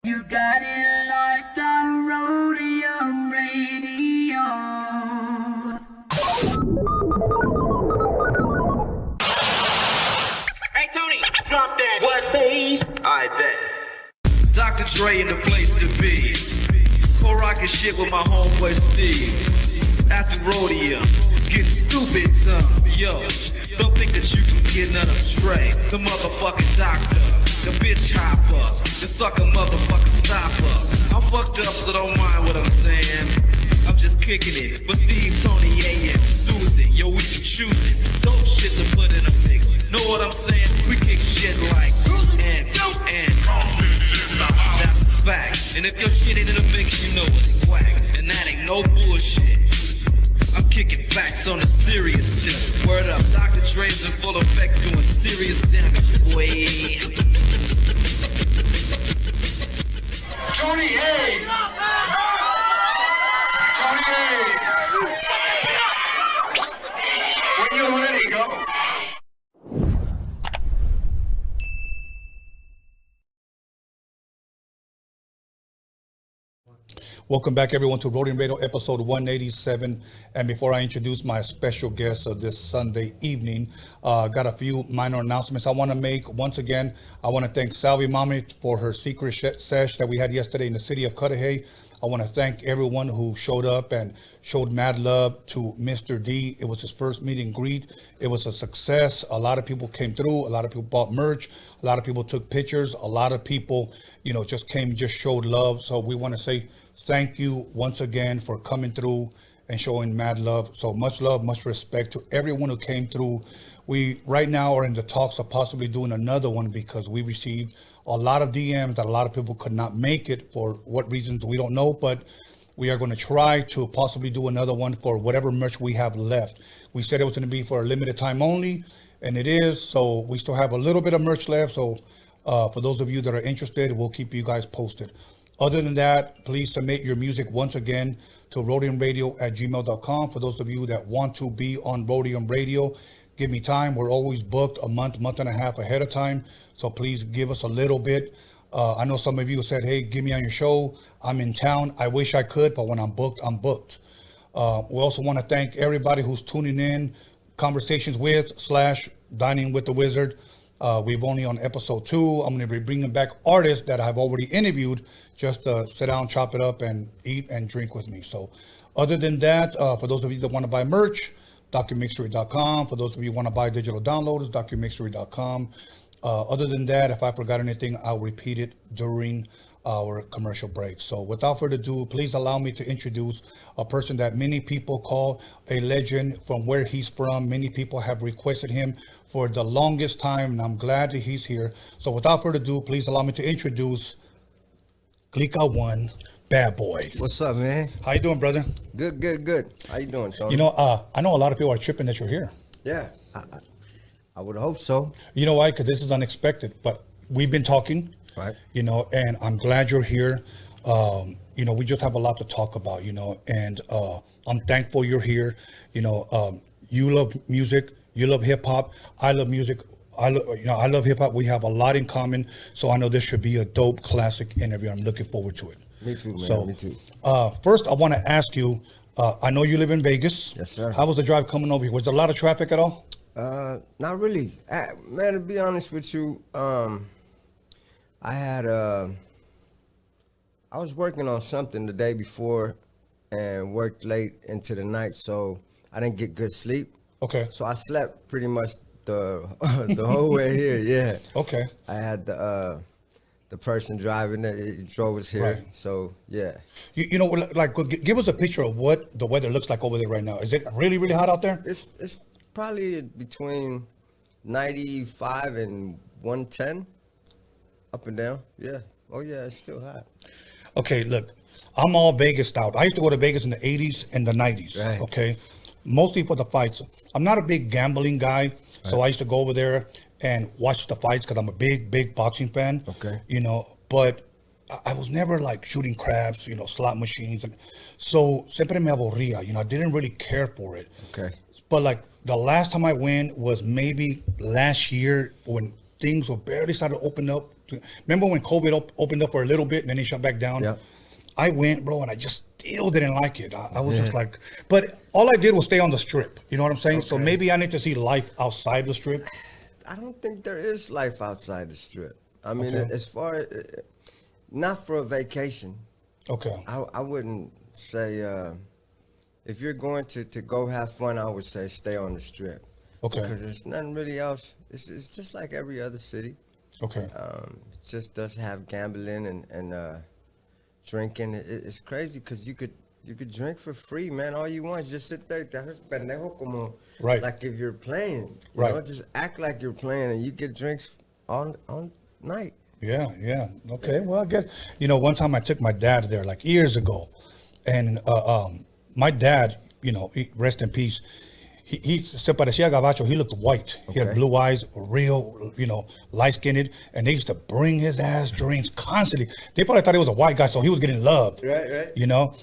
You got it locked on Roadium Radio. Hey Tony, drop that. What, please? I bet. Dr. Dre in the place to be. Co-rockin' shit with my homeboy Steve. After Roadium, getting stupid tough. Yo, don't think that you can get none of Dre. The motherfucking doctor, the bitch hopper, the sucker motherfucking stopper. I'm fucked up, so don't mind what I'm saying. I'm just kicking it. But Steve, Tony, A.A, Susan, yo, we be choosing. Dope shit to put in a mix. Know what I'm saying? We kick shit like and that's a fact. And if your shit ain't in the mix, you know it's whack. And that ain't no bullshit. I'm kicking facts on a serious tip. Word up, Dr. Dre's in full effect doing serious damage, boy. Tony A. Tony A. When you're ready, go. Welcome back, everyone, to Roadium Radio, episode 187. And before I introduce my special guest of this Sunday evening, got a few minor announcements I want to make. Once again, I want to thank Salvi Mami for her secret sesh that we had yesterday in the city of Cudahy. I want to thank everyone who showed up and showed mad love to Mr. D. It was his first meet and greet. It was a success. A lot of people came through. A lot of people bought merch. A lot of people took pictures. A lot of people, just came, just showed love. So we want to say thank you once again for coming through and showing mad love. So much love, much respect to everyone who came through. We right now are in the talks of possibly doing another one because we received a lot of DMs that a lot of people could not make it for what reasons we don't know, but we are going to try to possibly do another one for whatever merch we have left. We said it was going to be for a limited time only, and it is. So we still have a little bit of merch left. So for those of you that are interested, we'll keep you guys posted. Other than that, please submit your music once again to roadiumradio@gmail.com. For those of you that want to be on Roadium Radio, give me time. We're always booked a month and a half ahead of time. So please give us a little bit. I know some of you said, hey, give me on your show. I'm in town. I wish I could, but when I'm booked, I'm booked. We also want to thank everybody who's tuning in, Conversations with / Dining with the Wizard. We've only on episode 2. I'm going to be bringing back artists that I've already interviewed just to sit down, chop it up, and eat and drink with me. So other than that, for those of you that want to buy merch, DOCUMIXERY.com. For those of you who want to buy digital downloads, DOCUMIXERY.com. Other than that, if I forgot anything, I'll repeat it during our commercial break. So without further ado, please allow me to introduce a person that many people call a legend from where he's from. Many people have requested him for the longest time, and I'm glad that he's here. So without further ado, please allow me to introduce Clika 1, Badboy. What's up, man? How you doing, brother? Good. How you doing, Tony? I know a lot of people are tripping that you're here. Yeah, I would hope so. You know why? Because this is unexpected, but we've been talking. Right. And I'm glad you're here. We just have a lot to talk about, and I'm thankful you're here. You love music, you love hip hop. I love music. I love hip hop. We have a lot in common. So I know this should be a dope classic interview. I'm looking forward to it. Me too, man. So, Me too. First, I want to ask you, I know you live in Vegas. Yes, sir. How was the drive coming over here? Was there a lot of traffic at all? Not really. Man, to be honest with you, I was working on something the day before and worked late into the night, so I didn't get good sleep. Okay. So I slept pretty much the whole way here. Yeah. Okay. I had the person driving it drove us here. Right. So yeah. Give us a picture of what the weather looks like over there right now. Is it really, really hot out there? It's probably between 95 and 110. Up and down, yeah. Oh, yeah, it's still hot. Okay, look, I'm all Vegas out. I used to go to Vegas in the 80s and the 90s, right. Okay? Mostly for the fights. I'm not a big gambling guy, right. So I used to go over there and watch the fights because I'm a big boxing fan. Okay. But I was never like shooting craps, slot machines. And so, siempre me aburría, I didn't really care for it. Okay. But like the last time I went was maybe last year when things were barely started to open up Remember when COVID opened up for a little bit and then he shut back down? Yeah. I went, bro, and I just still didn't like it. I was just like, but all I did was stay on the strip. You know what I'm saying? So maybe I need to see life outside the strip. I don't think there is life outside the strip. I mean, Okay. as far as, not for a vacation. Okay. I wouldn't say, if you're going to go have fun, I would say stay on the strip. Okay. Because there's nothing really else. It's just like every other city. Okay. It just does have gambling and drinking. It's crazy because you could drink for free, man. All you want is just sit there. That's pendejo como Right. like if you're playing. You Right. know, just act like you're playing and you get drinks all night. Yeah. Okay. Well, I guess, one time I took my dad there like years ago, and my dad, rest in peace, he se parecía gabacho. He looked white. He had Okay. blue eyes, real, light-skinned, and they used to bring his ass drinks constantly. They probably thought he was a white guy, so he was getting loved. Right.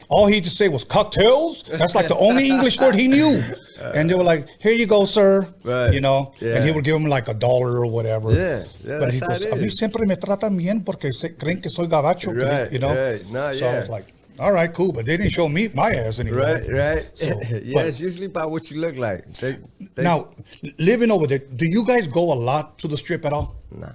All he used to say was cocktails. That's like the only English word he knew. And they were like, "Here you go, sir." Right. And he Yeah. would give him like $1 or whatever. Yeah, But he that's how goes, it "A mí is." siempre me tratan bien porque creen que soy gabacho." Right, You know? right. No, So I yeah. was like, all right, cool. But they didn't show me my ass anymore. Right. So, Yeah, but it's usually about what you look like. They now, living over there, do you guys go a lot to the strip at all? Nah.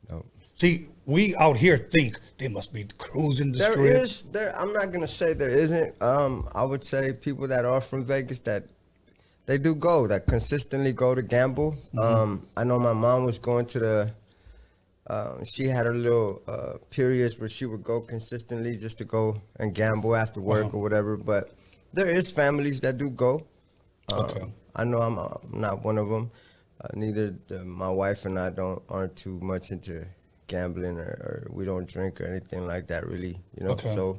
No. See, we out here think they must be cruising the There strip. is. I'm not gonna say there isn't. I would say people that are from Vegas that they do go, that consistently go to gamble. I know my mom was going to the. She had her little periods where she would go consistently just to go and gamble after work or whatever. But there is families that do go. Okay. I know I'm not one of them. Neither my wife and I aren't too much into gambling or we don't drink or anything like that really. Okay. So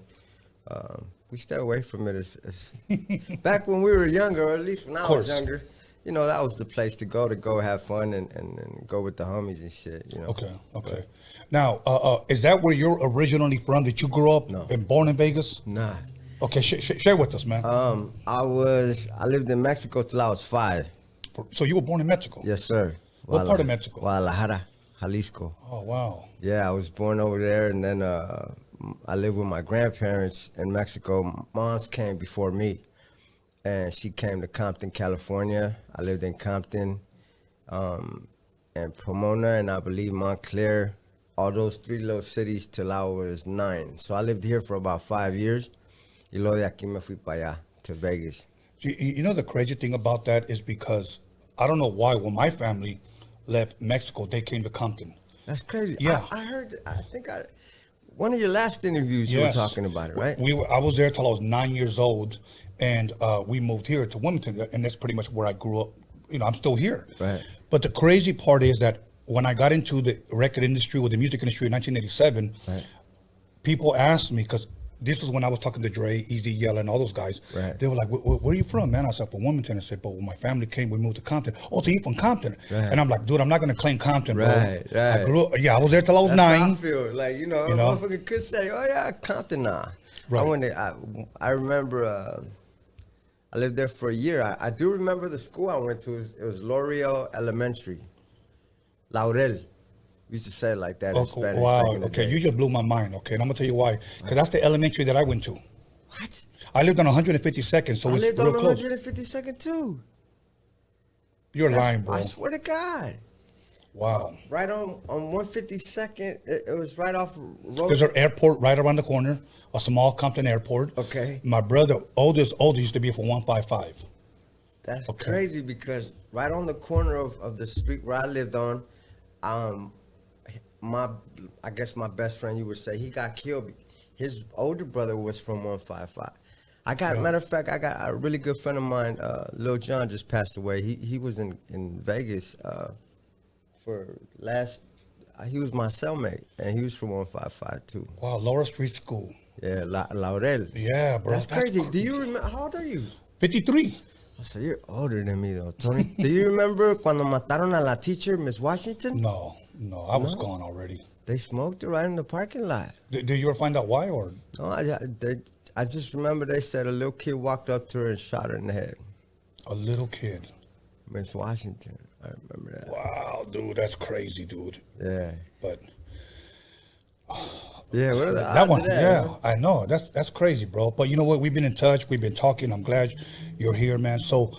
we stay away from it. As back when we were younger, or at least when I was younger. That was the place to go have fun and go with the homies and shit, Okay. Now, is that where you're originally from? Did you grow up and born in Vegas? Nah. Okay, share with us, man. I lived in Mexico till I was 5. So you were born in Mexico? Yes, sir. What part of Mexico? Guadalajara, Jalisco. Oh, wow. Yeah, I was born over there, and then I lived with my grandparents in Mexico. Mom's came before me. And she came to Compton, California. I lived in Compton, and Pomona, and I believe Montclair, all those 3 little cities till I was 9. So I lived here for about 5 years. Y luego de aquí me fui para allá, to Vegas. The crazy thing about that is because I don't know why when my family left Mexico, they came to Compton. That's crazy. Yeah. I heard, one of your last interviews you were talking about it, right? I was there till I was 9 years old, and we moved here to Wilmington, and that's pretty much where I grew up. I'm still here. Right. But the crazy part is that when I got into the record industry, with the music industry in 1987, Right. people asked me, because this was when I was talking to Dre, Easy Yella, and all those guys. Right. They were like, where are you from, man? I said, from Wilmington. I said, but when my family came, we moved to Compton. Oh, so you from Compton? Right. And I'm like, dude, I'm not going to claim Compton, bro. Right. I grew up, I was there till I was That's how 9. I feel. Like, a motherfucker could say, oh, yeah, Compton, nah. Right. I went there, I remember I lived there for a year. I do remember the school I went to. It was L'Oreal Elementary. Laurel. We used to say it like that in Spanish. Wow. back in the Okay, day. you just blew my mind. Okay, and I'm going to tell you why. Because that's the elementary that I went to. What? I lived on 152nd, so I it's lived real on close. 152nd too. You're lying, bro. I swear to God. Wow. Right on 152nd, it was right off Road. There's an airport right around the corner, a small Compton airport. Okay. My brother, oldest, used to be for 155. That's Okay. crazy because right on the corner of the street where I lived on, I guess my best friend, you would say, he got killed. His older brother was from 155. Matter of fact, I got a really good friend of mine, Lil John, just passed away. He was in Vegas he was my cellmate, and he was from 155 too. Wow, Laura Street School. Yeah, Laurel. Yeah, bro. That's crazy. Do you remember, how old are you? 53. So you're older than me though, Tony. Do you remember cuando mataron a la teacher, Miss Washington? No, I was gone already. They smoked her right in the parking lot. Did you ever find out why, or? No, I just remember they said a little kid walked up to her and shot her in the head. A little kid. Miss Washington. I remember that. Wow, dude, that's crazy, dude. Yeah. But Yeah, what are the That odds one, of that, yeah, man? I know. That's crazy, bro. But you know what? We've been in touch. We've been talking. I'm glad you're here, man. So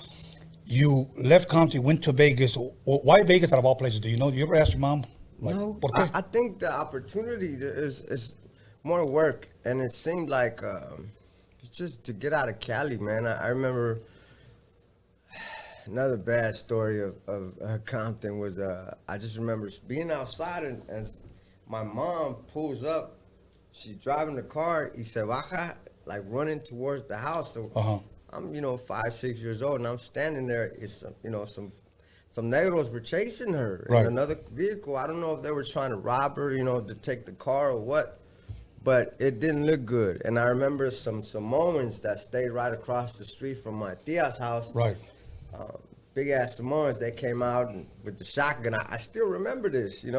you left Compton, went to Vegas. Why Vegas out of all places? Do you know? You ever ask your mom? Like, No, ¿por qué? I think the opportunity is more work, and it seemed like it's just to get out of Cali, man. I remember another bad story of Compton was I just remember being outside and my mom pulls up. She's driving the car. He said, "Baja," like running towards the house. So I'm 5, 6 years old, and I'm standing there. It's some negros were chasing her in another vehicle. I don't know if they were trying to rob her, to take the car or what, but it didn't look good. And I remember some Samoans that stayed right across the street from my tia's house. Right. Big ass Samoans, they came out and with the shotgun. I still remember this, it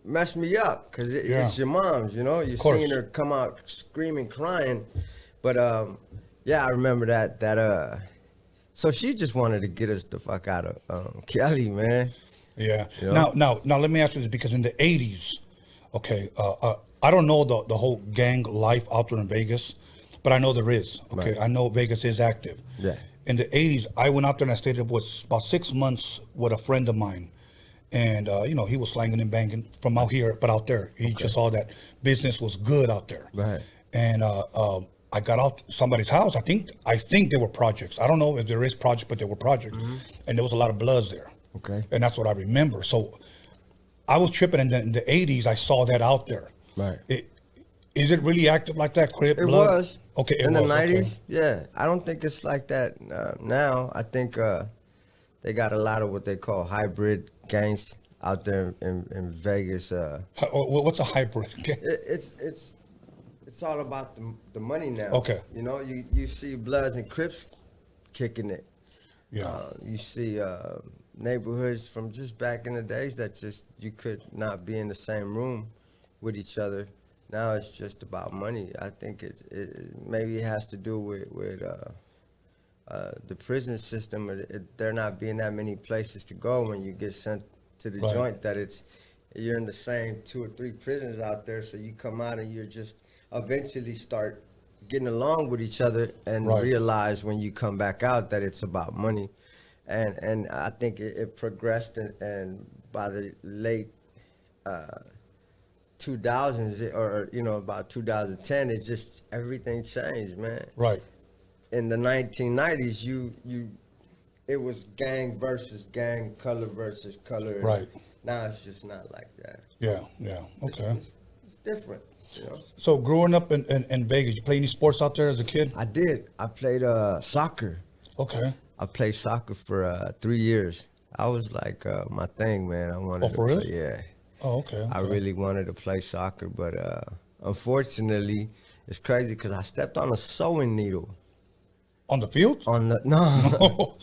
messed me up because it's your mom's, you're seeing her come out screaming, crying. But I remember that. So she just wanted to get us the fuck out of Cali, man. Yeah. Now, let me ask you this, because in the 80s, okay, I don't know the whole gang life out there in Vegas, but I know there is. Okay, I know Vegas is active. Yeah. In the 80s, I went out there and I stayed there for about 6 months with a friend of mine. And, he was slanging and banging from out here, but out there. He just saw that business was good out there. Right. And I got out somebody's house. I think there were projects. I don't know if there is projects, but there were projects. And there was a lot of bloods there. Okay. And that's what I remember. So I was tripping, and then in the 80s, I saw that out there. Right. Is it really active like that, Crip? It blood? was. Okay, in the 90s, okay. yeah. I don't think it's like that now. I think they got a lot of what they call hybrid gangs out there in Vegas. What's a hybrid? It's all about the money now. Okay. You see Bloods and Crips kicking it. Yeah. You see neighborhoods from just back in the days that just you could not be in the same room with each other. Now it's just about money. I think maybe it has to do with the prison system. There not being that many places to go when you get sent to the joint. That you're in the same 2 or 3 prisons out there. So you come out and you're just eventually start getting along with each other and realize when you come back out that it's about money. And I think it progressed and by the late 2000s or about 2010, it's just everything changed, man. Right. In the 1990s, it was gang versus gang, color versus color. Right. Now it's just not like that. Yeah. Okay. It's different. So growing up in Vegas, you play any sports out there as a kid? I did. I played soccer. Okay. I played soccer for 3 years. I was like my thing, man. I wanted to for real? play, yeah. Oh, okay. I really wanted to play soccer, but unfortunately, it's crazy because I stepped on a sewing needle. On the field? No.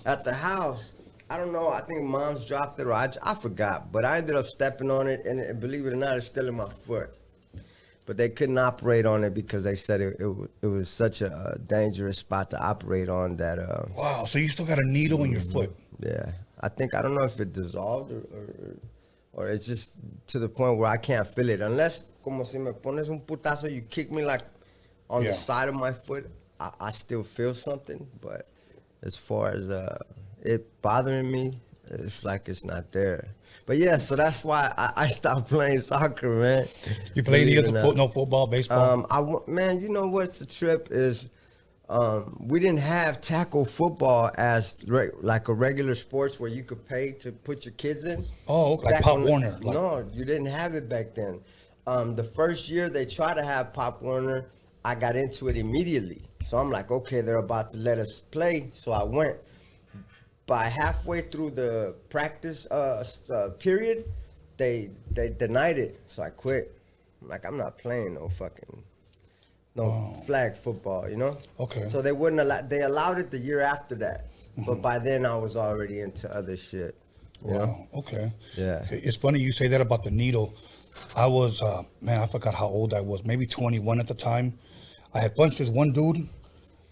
At the house. I don't know. I think mom's dropped it or I forgot. But I ended up stepping on it, and believe it or not, it's still in my foot. But they couldn't operate on it because they said it was such a dangerous spot to operate on that. Wow. So you still got a needle in your foot? Yeah. I don't know if it dissolved or it's just to the point where I can't feel it. Unless, como si me pones un putazo, you kick me like on the side of my foot, I still feel something. But as far as it bothering me, it's like it's not there. But yeah, so that's why I stopped playing soccer, man. You played any other no football, baseball? Man, you know what's the trip is we didn't have tackle football as like a regular sports where you could pay to put your kids in. Oh, like Pop Warner. No, you didn't have it back then. The first year they tried to have Pop Warner, I got into it immediately. So I'm like, okay, they're about to let us play. So I went. By halfway through the practice period, they denied it. So I quit. I'm like, I'm not playing no flag football, Okay. So they wouldn't allow. They allowed it the year after that, but by then I was already into other shit. You know? Okay. Yeah. It's funny you say that about the needle. I was I forgot how old I was, maybe 21 at the time. I had punched this one dude,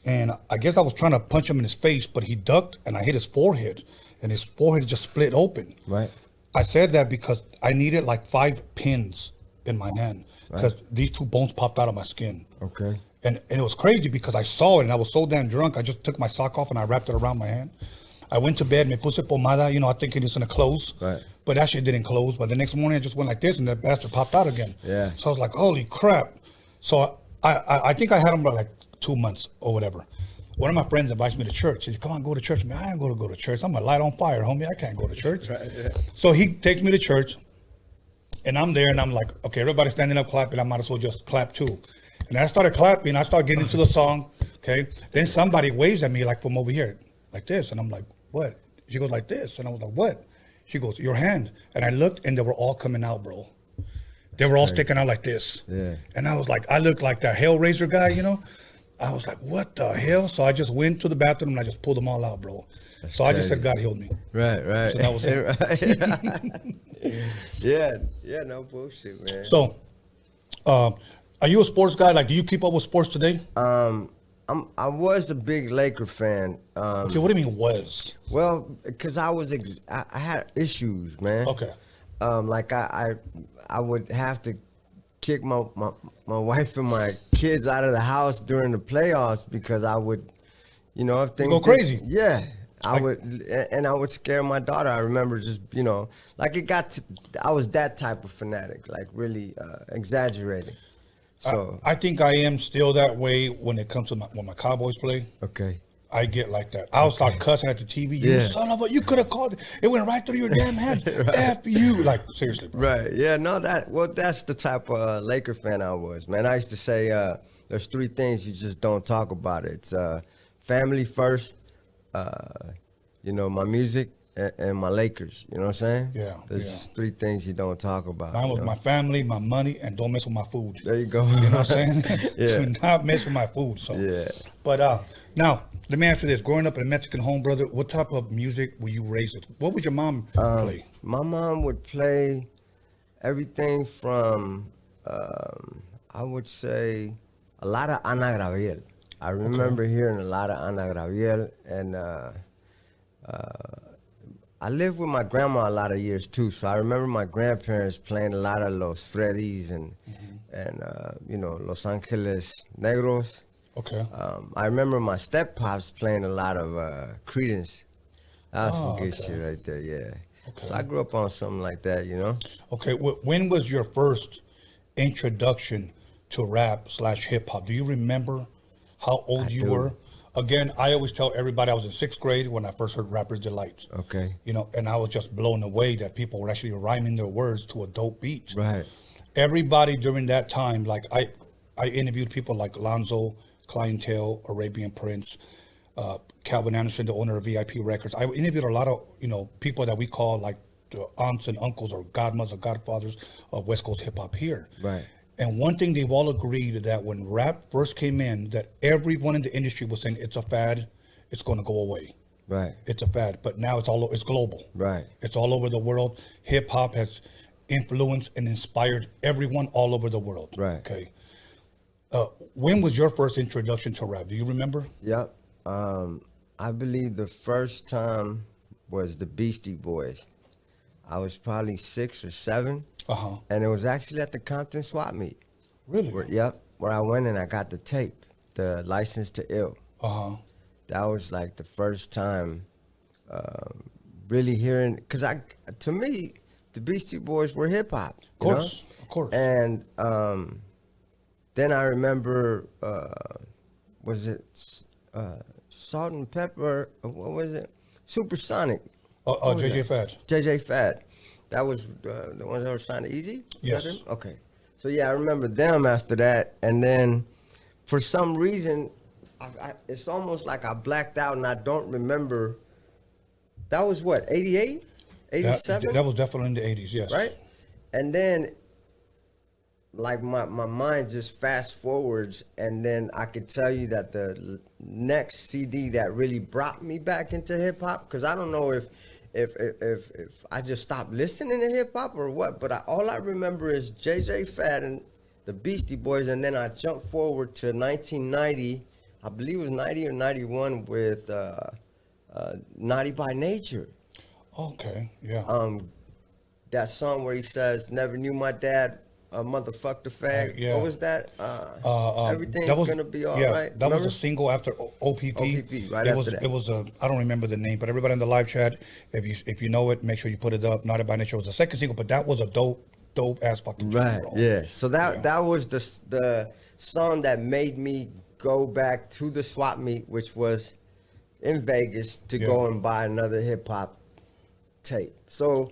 and I guess I was trying to punch him in his face, but he ducked, and I hit his forehead, and his forehead just split open. Right. I said that because I needed like 5 pins in my hand because these two bones popped out of my skin. Okay. And it was crazy because I saw it and I was so damn drunk. I just took my sock off and I wrapped it around my hand. I went to bed, me puse pomada, you know, I thinking it's gonna close. Right. But that shit didn't close. But the next morning I just went like this and that bastard popped out again. Yeah. So I was like, holy crap. So I think I had them for like 2 months or whatever. One of my friends invites me to church. He said, come on, go to church. Man, I ain't gonna go to church. I'm a light on fire, homie. I can't go to church. So he takes me to church and I'm there and I'm like, okay, everybody's standing up clapping. I might as well just clap too. And I started clapping. I started getting into the song. Okay. Then somebody waves at me like from over here, like this. And I'm like, what? She goes like this. And I was like, what? She goes, your hand. And I looked and they were all coming out, bro. They were all sticking out like this. Yeah. And I was like, I looked like that Hellraiser guy, you know? I was like, what the hell? So I just went to the bathroom and I just pulled them all out, bro. That's so crazy. I just said, God healed me. Right. So that was it. Yeah, no bullshit, man. So, are you a sports guy? Like, do you keep up with sports today? I was a big Laker fan. Okay, what do you mean was? Well, because I was I had issues, man. Okay. Like I would have to kick my wife and my kids out of the house during the playoffs because I would, you know, if things go crazy. Yeah. I would scare my daughter. I remember just, you know, like I was that type of fanatic, like really exaggerating. So I think I am still that way when it comes to when my Cowboys play. okay. I get like that. I'll start cussing at the TV. You son of a, you could have called it. It went right through your damn head. F you. Like, seriously, bro. Right. Yeah, no, that's the type of Laker fan I was, man. I used to say there's 3 things you just don't talk about. It's family first, you know, my music, and my Lakers. You know what I'm saying? Yeah. There's just 3 things you don't talk about. Mine was my family, my money, and don't mess with my food. There you go. You know what I'm saying? Yeah. Do not mess with my food. So. Yeah. But now, let me ask you this. Growing up in a Mexican home, brother, what type of music were you raised with? What would your mom play? My mom would play everything from, I would say, a lot of Ana Gabriel. I remember hearing a lot of Ana Gabriel, and I lived with my grandma a lot of years too, so I remember my grandparents playing a lot of Los Freddys and you know, Los Angeles Negros. Okay. I remember my step-pops playing a lot of Creedence. That was some good shit right there, yeah. Okay. So I grew up on something like that, you know? Okay, when was your first introduction to rap/hip-hop? Do you remember how old you were? Again, I always tell everybody I was in 6th grade when I first heard Rapper's Delight. Okay. You know, and I was just blown away that people were actually rhyming their words to a dope beat. Right. Everybody during that time, like I interviewed people like Lonzo, Clientele, Arabian Prince, Calvin Anderson, the owner of VIP Records. I interviewed a lot of, you know, people that we call like the aunts and uncles or godmothers or godfathers of West Coast hip hop here. Right. And one thing they've all agreed that when rap first came in, that everyone in the industry was saying it's a fad, it's going to go away. Right. It's a fad, but now it's global. Right. It's all over the world. Hip hop has influenced and inspired everyone all over the world. Right. Okay. When was your first introduction to rap? Do you remember? Yep. I believe the first time was the Beastie Boys. I was probably 6 or 7. And it was actually at the Compton swap meet. Really? Where I went and I got the tape, the License to Ill. That was like the first time really hearing, because to me, the Beastie Boys were hip hop. Of course. And then I remember, was it Salt and Pepper? What was it? Supersonic. JJ Fad. JJ Fad. That was the ones that were signed to Easy? Yes. Okay. So yeah, I remember them after that. And then for some reason, it's almost like I blacked out and I don't remember. That was what, 88? 87? That was definitely in the 80s, yes. Right? And then like my mind just fast forwards, and then I could tell you that the next CD that really brought me back into hip hop, because I don't know if I just stopped listening to hip hop or what, but all I remember is JJ Fad and the Beastie Boys, and then I jumped forward to 1990, I believe it was 90 or 91 with Naughty by Nature. Okay, yeah. That song where he says, "Never knew my dad motherfuck the fag. Yeah. What was that? Everything's that was, gonna be all right. That was Remember? a single after OPP. OPP, right it after was, that. It was a, I don't remember the name, but everybody in the live chat, if you know it, make sure you put it up. Not by Nature was the second single, but that was a dope ass fucking tune, Right. bro. Yeah. So that was the song that made me go back to the swap meet, which was in Vegas, to go and buy another hip hop tape. So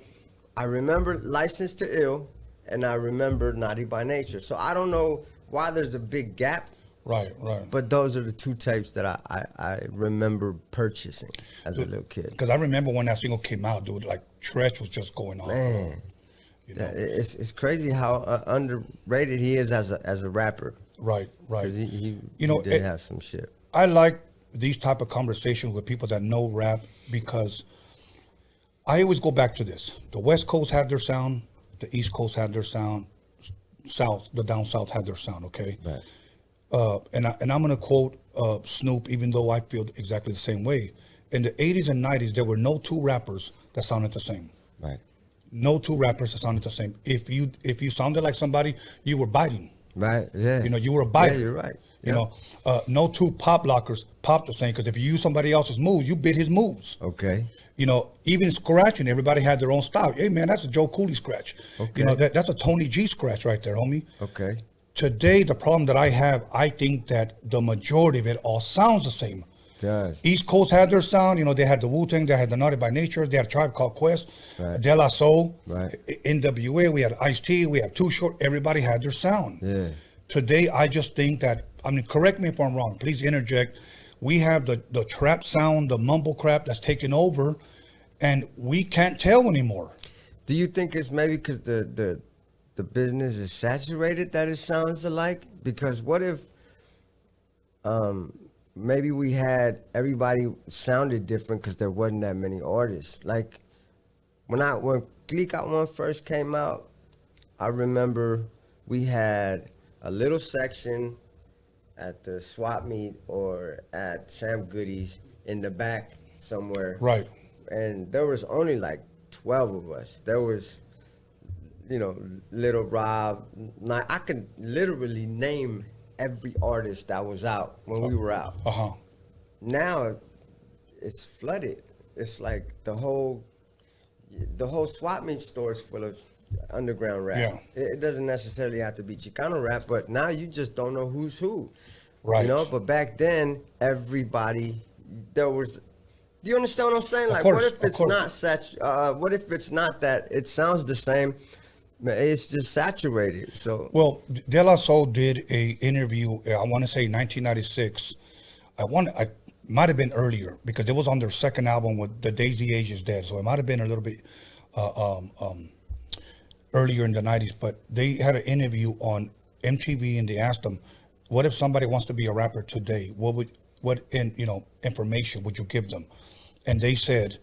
I remember License to Ill, and I remember Naughty by Nature. So I don't know why there's a big gap. Right. But those are the two tapes that I remember purchasing as a little kid. Because I remember when that single came out, dude, like Treach was just going on. Man, You know? it's crazy how underrated he is as a rapper. Right. Because he You did have some shit. I like these type of conversations with people that know rap, because I always go back to this. The West Coast had their sound, the East Coast had their sound, the down south had their sound, okay? Right. And I'm gonna quote Snoop, even though I feel exactly the same way. In the 80s and 90s, there were no two rappers that sounded the same. Right. No two rappers that sounded the same. If you sounded like somebody, you were biting. Right. Yeah. You know, you were a biter. Yeah, you're right. You know, no two pop lockers popped the same, because if you use somebody else's moves, you bit his moves. Okay. You know, even scratching, everybody had their own style. Hey, man, that's a Joe Cooley scratch. Okay. You know, that's a Tony G scratch right there, homie. Okay. Today, the problem that I have, I think that the majority of it all sounds the same. Does. East Coast had their sound. You know, they had the Wu-Tang, they had the Naughty by Nature, they had a Tribe Called Quest, Right. De La Soul, Right. NWA, we had Ice-T, we had Too Short. Everybody had their sound. Yeah. Today, I just think that, I mean, correct me if I'm wrong, please interject. We have the trap sound, the mumble crap that's taken over, and we can't tell anymore. Do you think it's maybe because the business is saturated that it sounds alike? Because what if maybe we had everybody sounded different because there wasn't that many artists? Like when Clika one first came out, I remember we had a little section at the swap meet or at Sam Goody's in the back somewhere. Right. And there was only like 12 of us. There was, you know, Little Rob. I can literally name every artist that was out when we were out. Uh-huh. Now it's flooded. It's like the whole swap meet store is full of underground rap. Yeah. It doesn't necessarily have to be Chicano rap, but now you just don't know who's who. Right. You know, but back then everybody, there was. Do you understand what I'm saying? Like, course, what if of it's course. not what if it's not that it sounds the same? It's just saturated. So Well, De La Soul did a interview, I want to say 1996. I might have been earlier, because it was on their second album with The Daisy Age is Dead. So it might have been a little bit earlier in the 90s, but they had an interview on MTV, and they asked them, what if somebody wants to be a rapper today? What information would you give them? And they said,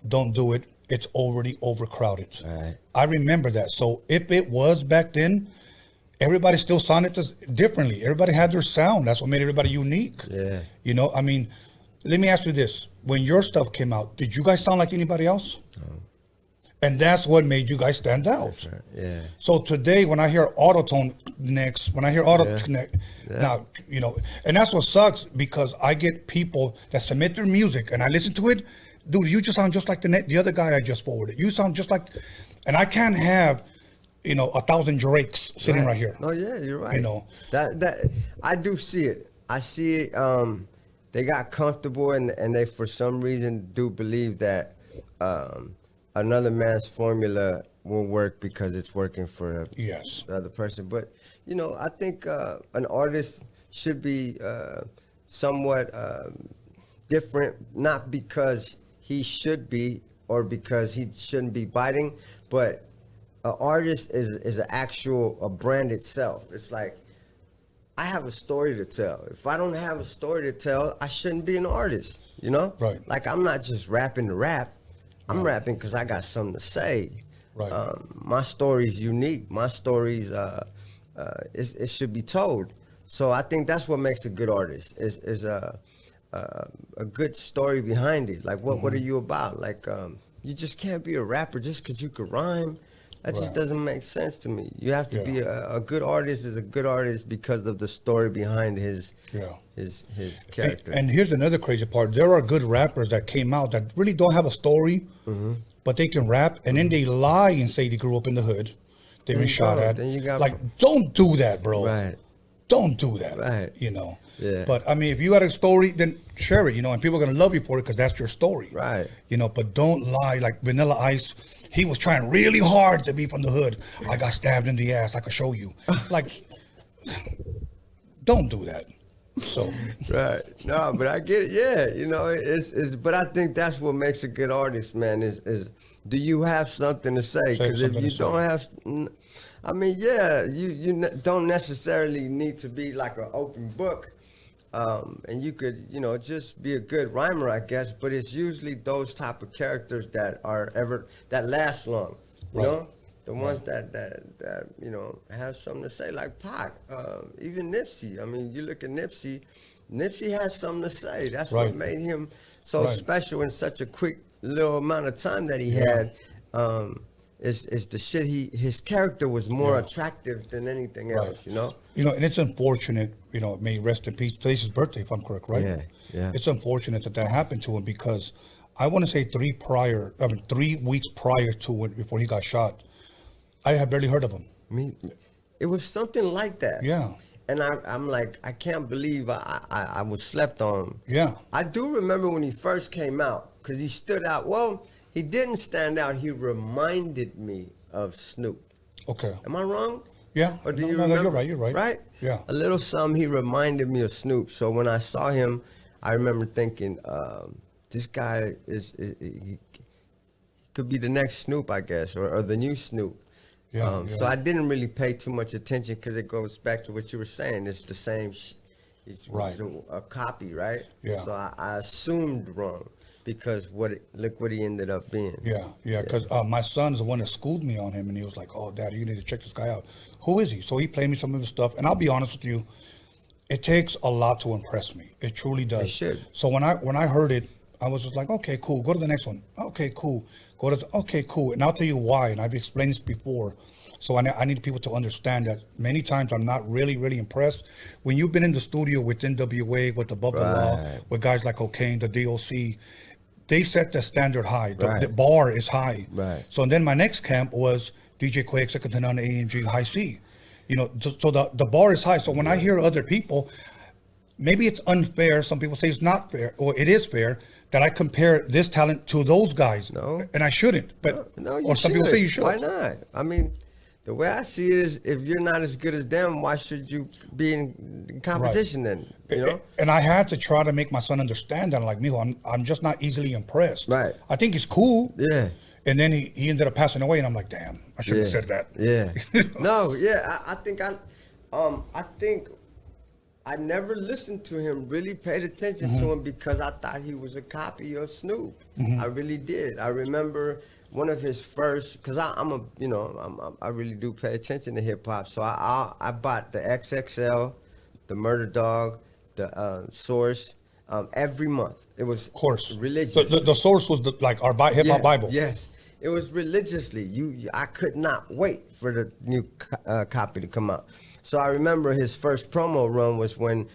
don't do it. It's already overcrowded. Right. I remember that. So if it was back then, everybody still sounded differently. Everybody had their sound. That's what made everybody unique. Yeah. You know, I mean, let me ask you this. When your stuff came out, did you guys sound like anybody else? No. And that's what made you guys stand out. Right. Yeah. So today, when I hear autotune next, now, you know, and that's what sucks, because I get people that submit their music and I listen to it. Dude, you just sound just like the other guy I just forwarded. You sound just like, and I can't have, 1,000 Drakes sitting right here. Oh yeah, you're right. You know, that I do see it. I see it. They got comfortable, and they for some reason do believe that another man's formula will work because it's working for yes, the other person. But I think an artist should be somewhat different, not because he should be or because he shouldn't be biting, but an artist is an actual brand itself. It's like, I have a story to tell. If I don't have a story to tell, I shouldn't be an artist, Right. Like, I'm not just rapping to rap. I'm rapping because I got something to say. Right. My story's unique. My story's, it should be told. So I think that's what makes a good artist, is a good story behind it. Like, what are you about? Like, you just can't be a rapper just because you could rhyme. That just doesn't make sense to me. You have to be a good artist is a good artist because of the story behind his character. And here's another crazy part. There are good rappers that came out that really don't have a story, but they can rap, and then they lie and say they grew up in the hood. They've been shot at. Then you got, like, don't do that, bro. Right. Don't do that. Right. You know. Yeah. But I mean, if you got a story, then share it, you know, and people are gonna love you for it because that's your story. Right. You know, but don't lie. Like Vanilla Ice, he was trying really hard to be from the hood. I got stabbed in the ass. I could show you. Like, don't do that. So. Right. No, but I get it. Yeah. You know, it's. But I think that's what makes a good artist, man. Is do you have something to say? Because if you don't have. I mean, yeah, you don't necessarily need to be like an open book, and you could, you know, just be a good rhymer, I guess. But it's usually those type of characters that last long, you know, the ones that you know have something to say, like Pac, even Nipsey. I mean, you look at Nipsey has something to say. That's what made him so special in such a quick little amount of time that he had. Is the shit his character was more attractive than anything else, you know? You know, and it's unfortunate, you know, may he rest in peace. Today's his birthday, if I'm correct, right? Yeah. It's unfortunate that happened to him because I want to say 3 weeks prior to it, before he got shot, I had barely heard of him. I mean, it was something like that. Yeah. And I'm like, I can't believe I was slept on. Yeah. I do remember when he first came out, because he stood out. Well, he didn't stand out. He reminded me of Snoop. Okay. Am I wrong? Yeah. Or do you remember? No, you're right. Right? Yeah. A little something, he reminded me of Snoop. So when I saw him, I remember thinking, this guy he could be the next Snoop, I guess, or the new Snoop. Yeah, So I didn't really pay too much attention because it goes back to what you were saying. It's the same. It's a copy, right? Yeah. So I assumed wrong. Because look what he ended up being. Yeah, because my son's the one that schooled me on him, and he was like, "Oh, Daddy, you need to check this guy out. Who is he?" So he played me some of his stuff, and I'll be honest with you, it takes a lot to impress me. It truly does. It should. So when I heard it, I was just like, "Okay, cool. Go to the next one. Okay, cool. Okay, cool." And I'll tell you why. And I've explained this before. So I need people to understand that many times I'm not really, really impressed. When you've been in the studio with NWA, with the Bubble Law, with guys like Cocaine, the DOC. They set the standard high. The bar is high. Right. So then my next camp was DJ Quake, Second to None, AMG, High C. You know, so the bar is high. So when I hear other people, maybe it's unfair. Some people say it's not fair, or it is fair that I compare this talent to those guys. No. And I shouldn't. But no, you or some people say you should. Why not? I mean, the way I see it is, if you're not as good as them, why should you be in competition then? You know? And I had to try to make my son understand that, like, Mijo, I'm just not easily impressed. Right. I think he's cool. Yeah. And then he ended up passing away, and I'm like, damn, I should have said that. Yeah. No, yeah, I think I never listened to him, really paid attention to him because I thought he was a copy of Snoop. I really did. I remember one of his first, because I really do pay attention to hip hop. So I bought the XXL, the Murder Dog, the Source, every month. It was, of course, religious. The Source was like our hip hop Bible. Yes, it was religiously. I could not wait for the new copy to come out. So I remember his first promo run was when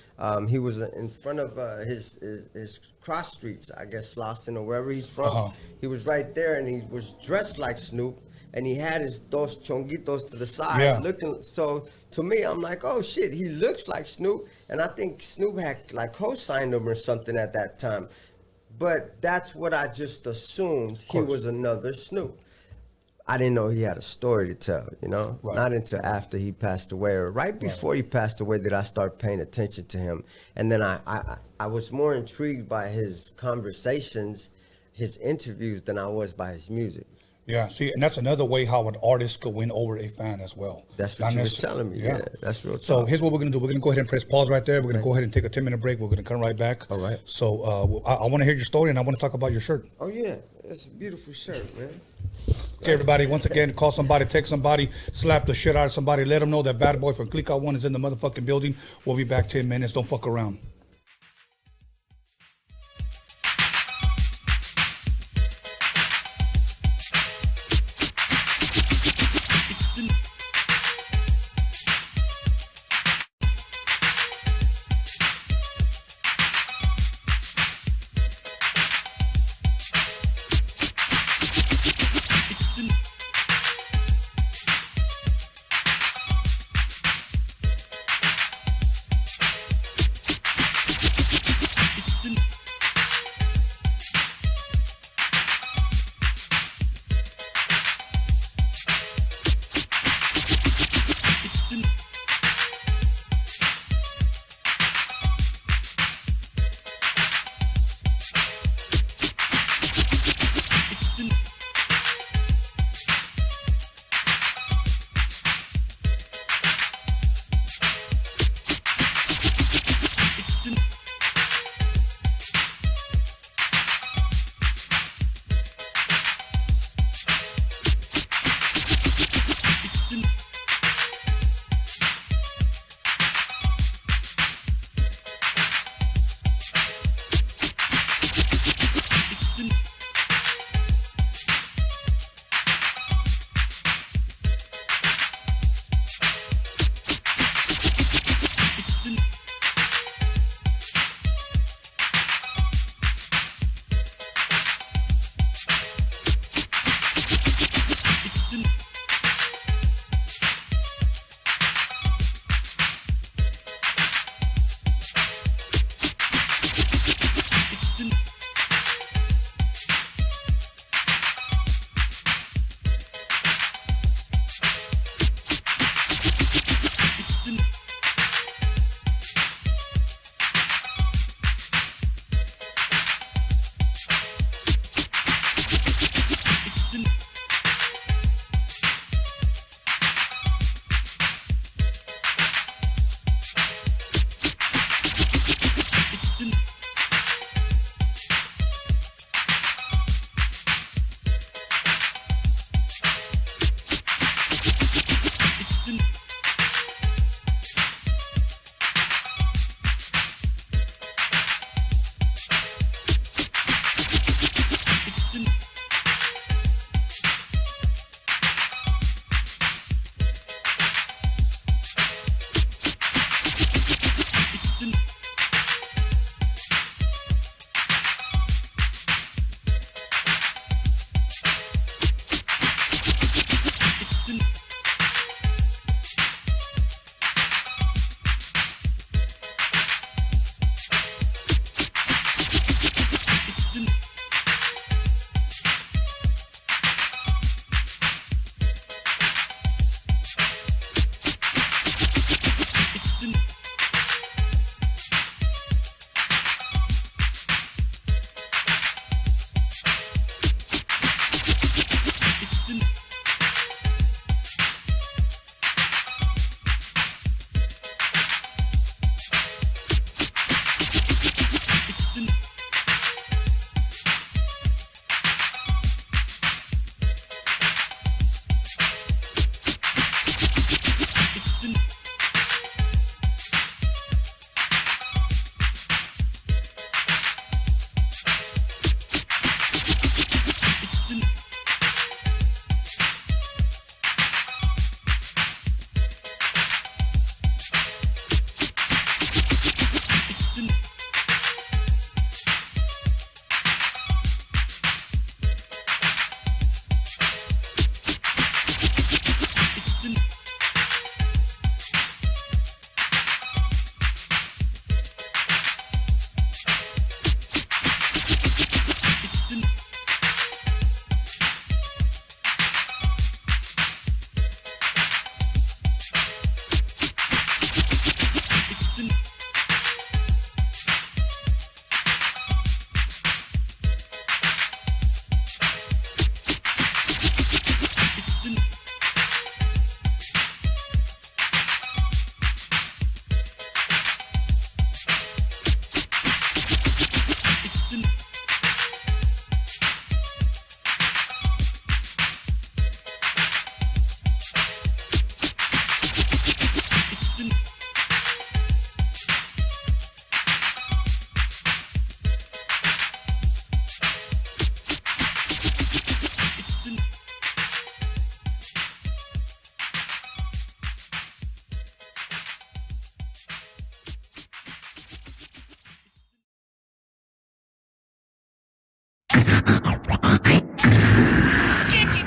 he was in front of his cross streets, I guess Slauson or wherever he's from. He was right there, and he was dressed like Snoop, and he had his dos chonguitos to the side, looking. So to me, I'm like, oh shit, he looks like Snoop, and I think Snoop had like co-signed him or something at that time. But that's what I just assumed. He was another Snoop. I didn't know he had a story to tell, you know? Right. Not until after he passed away, or right before he passed away, did I start paying attention to him. And then I was more intrigued by his conversations, his interviews, than I was by his music. Yeah, see, and that's another way how an artist could win over a fan as well. That's what you was telling me. Yeah, that's real talk. So here's what we're going to do. We're going to go ahead and press pause right there. We're going to go ahead and take a 10-minute break. We're going to come right back. All right. So I want to hear your story, and I want to talk about your shirt. Oh, yeah. That's a beautiful shirt, man. Okay, everybody, once again, call somebody, text somebody, slap the shit out of somebody, let them know that Badboy from Clika 1 is in the motherfucking building. We'll be back 10 minutes. Don't fuck around.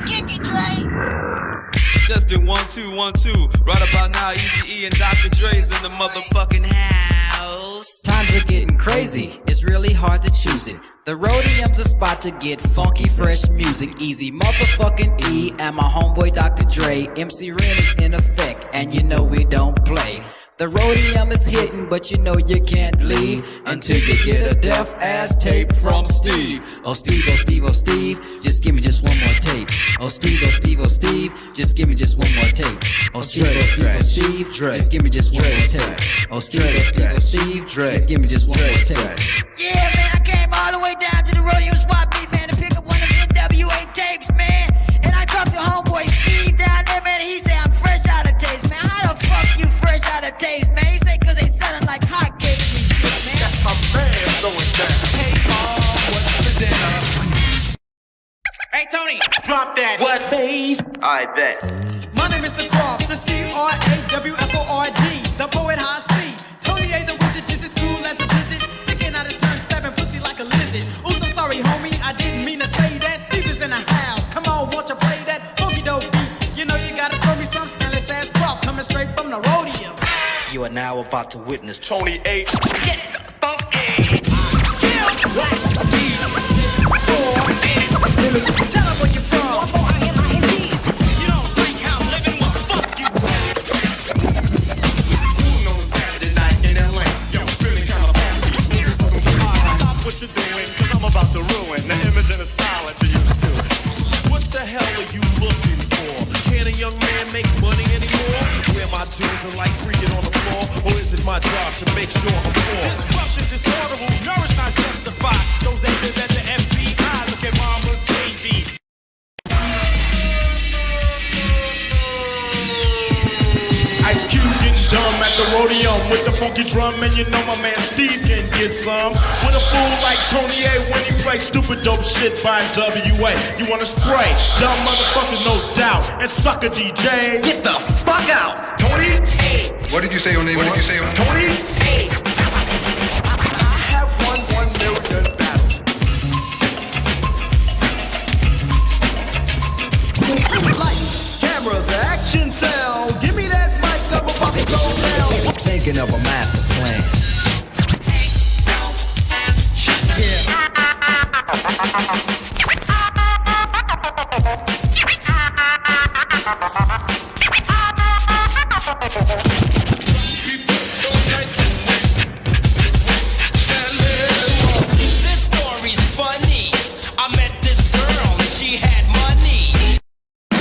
Get you, Dre. Just in 1 2 1 2. Right about now, Easy E and Dr. Dre's in the motherfucking house. Times are getting crazy, it's really hard to choose it. The Roadium's a spot to get funky, fresh music. Easy motherfucking E and my homeboy Dr. Dre. MC Ren is in effect, and you know we don't play. The Roadium is hitting, but you know you can't leave until you get a deaf ass tape from Steve. Oh Steve, oh Steve, oh Steve, just give me just one more tape. Oh Steve, oh Steve, oh Steve, just give me just one more tape. Oh Steve, oh Steve, oh Steve, just give me just one more tape. Oh Steve, oh Steve, oh Steve, just give me just one more tape. Yeah, man, I came all the way down to the Roadium spot beat, man, to pick up one of the NWA tapes, man. And I talked to homeboy Steve down there, man, and he said I'm fresh out of tapes, man. How the fuck you fresh out of tapes, man? He said cause they selling like hotcakes and shit, man. That's my man going down. Hey, Mom, what's for dinner? Hey, Tony, drop that. What, bass? I bet. My name is the Croft, the C-R-A-W-F-O-R-D, the poet high C. Tony A, the wizard, just as cool as a visit. Picking out his turn, stabbing pussy like a lizard. Ooh, so sorry, homie, I didn't mean to say that. Steve is in the house, come on, won't you play that funky dope beat? You know you gotta throw me some Stanley's ass Croft, coming straight from the Roadium. You are now about to witness Tony A. Get funky. Tell them where you from. You don't think I'm living, well, fuck you. Moon on a Saturday night in LA. Yo, feeling kinda fancy. Stop what you're doing, cause I'm about to ruin the image and the style that you used to. What the hell are you looking for? Can a young man make money anymore? Wear my jeans and like freaking on the floor? Or is it my job to make sure I'm poor? Disruption's disorderable, nourish not justified. Those that live at the FBI, look at mama's baby. Ice Cube getting dumb at the Roadium with the funky drum, and you know my man Steve can get some. With a fool like Tony A when he plays stupid dope shit by WA. You wanna spray? Dumb motherfuckers, no doubt. And sucker DJ. Get the fuck out. Tony A. What did you say your name was? Tony A. I have won 1 million battles. Lights, cameras, action sound. Give me that mic, I'm about to go down. Thinking of a master plan. This story's funny. I met this girl and she had money.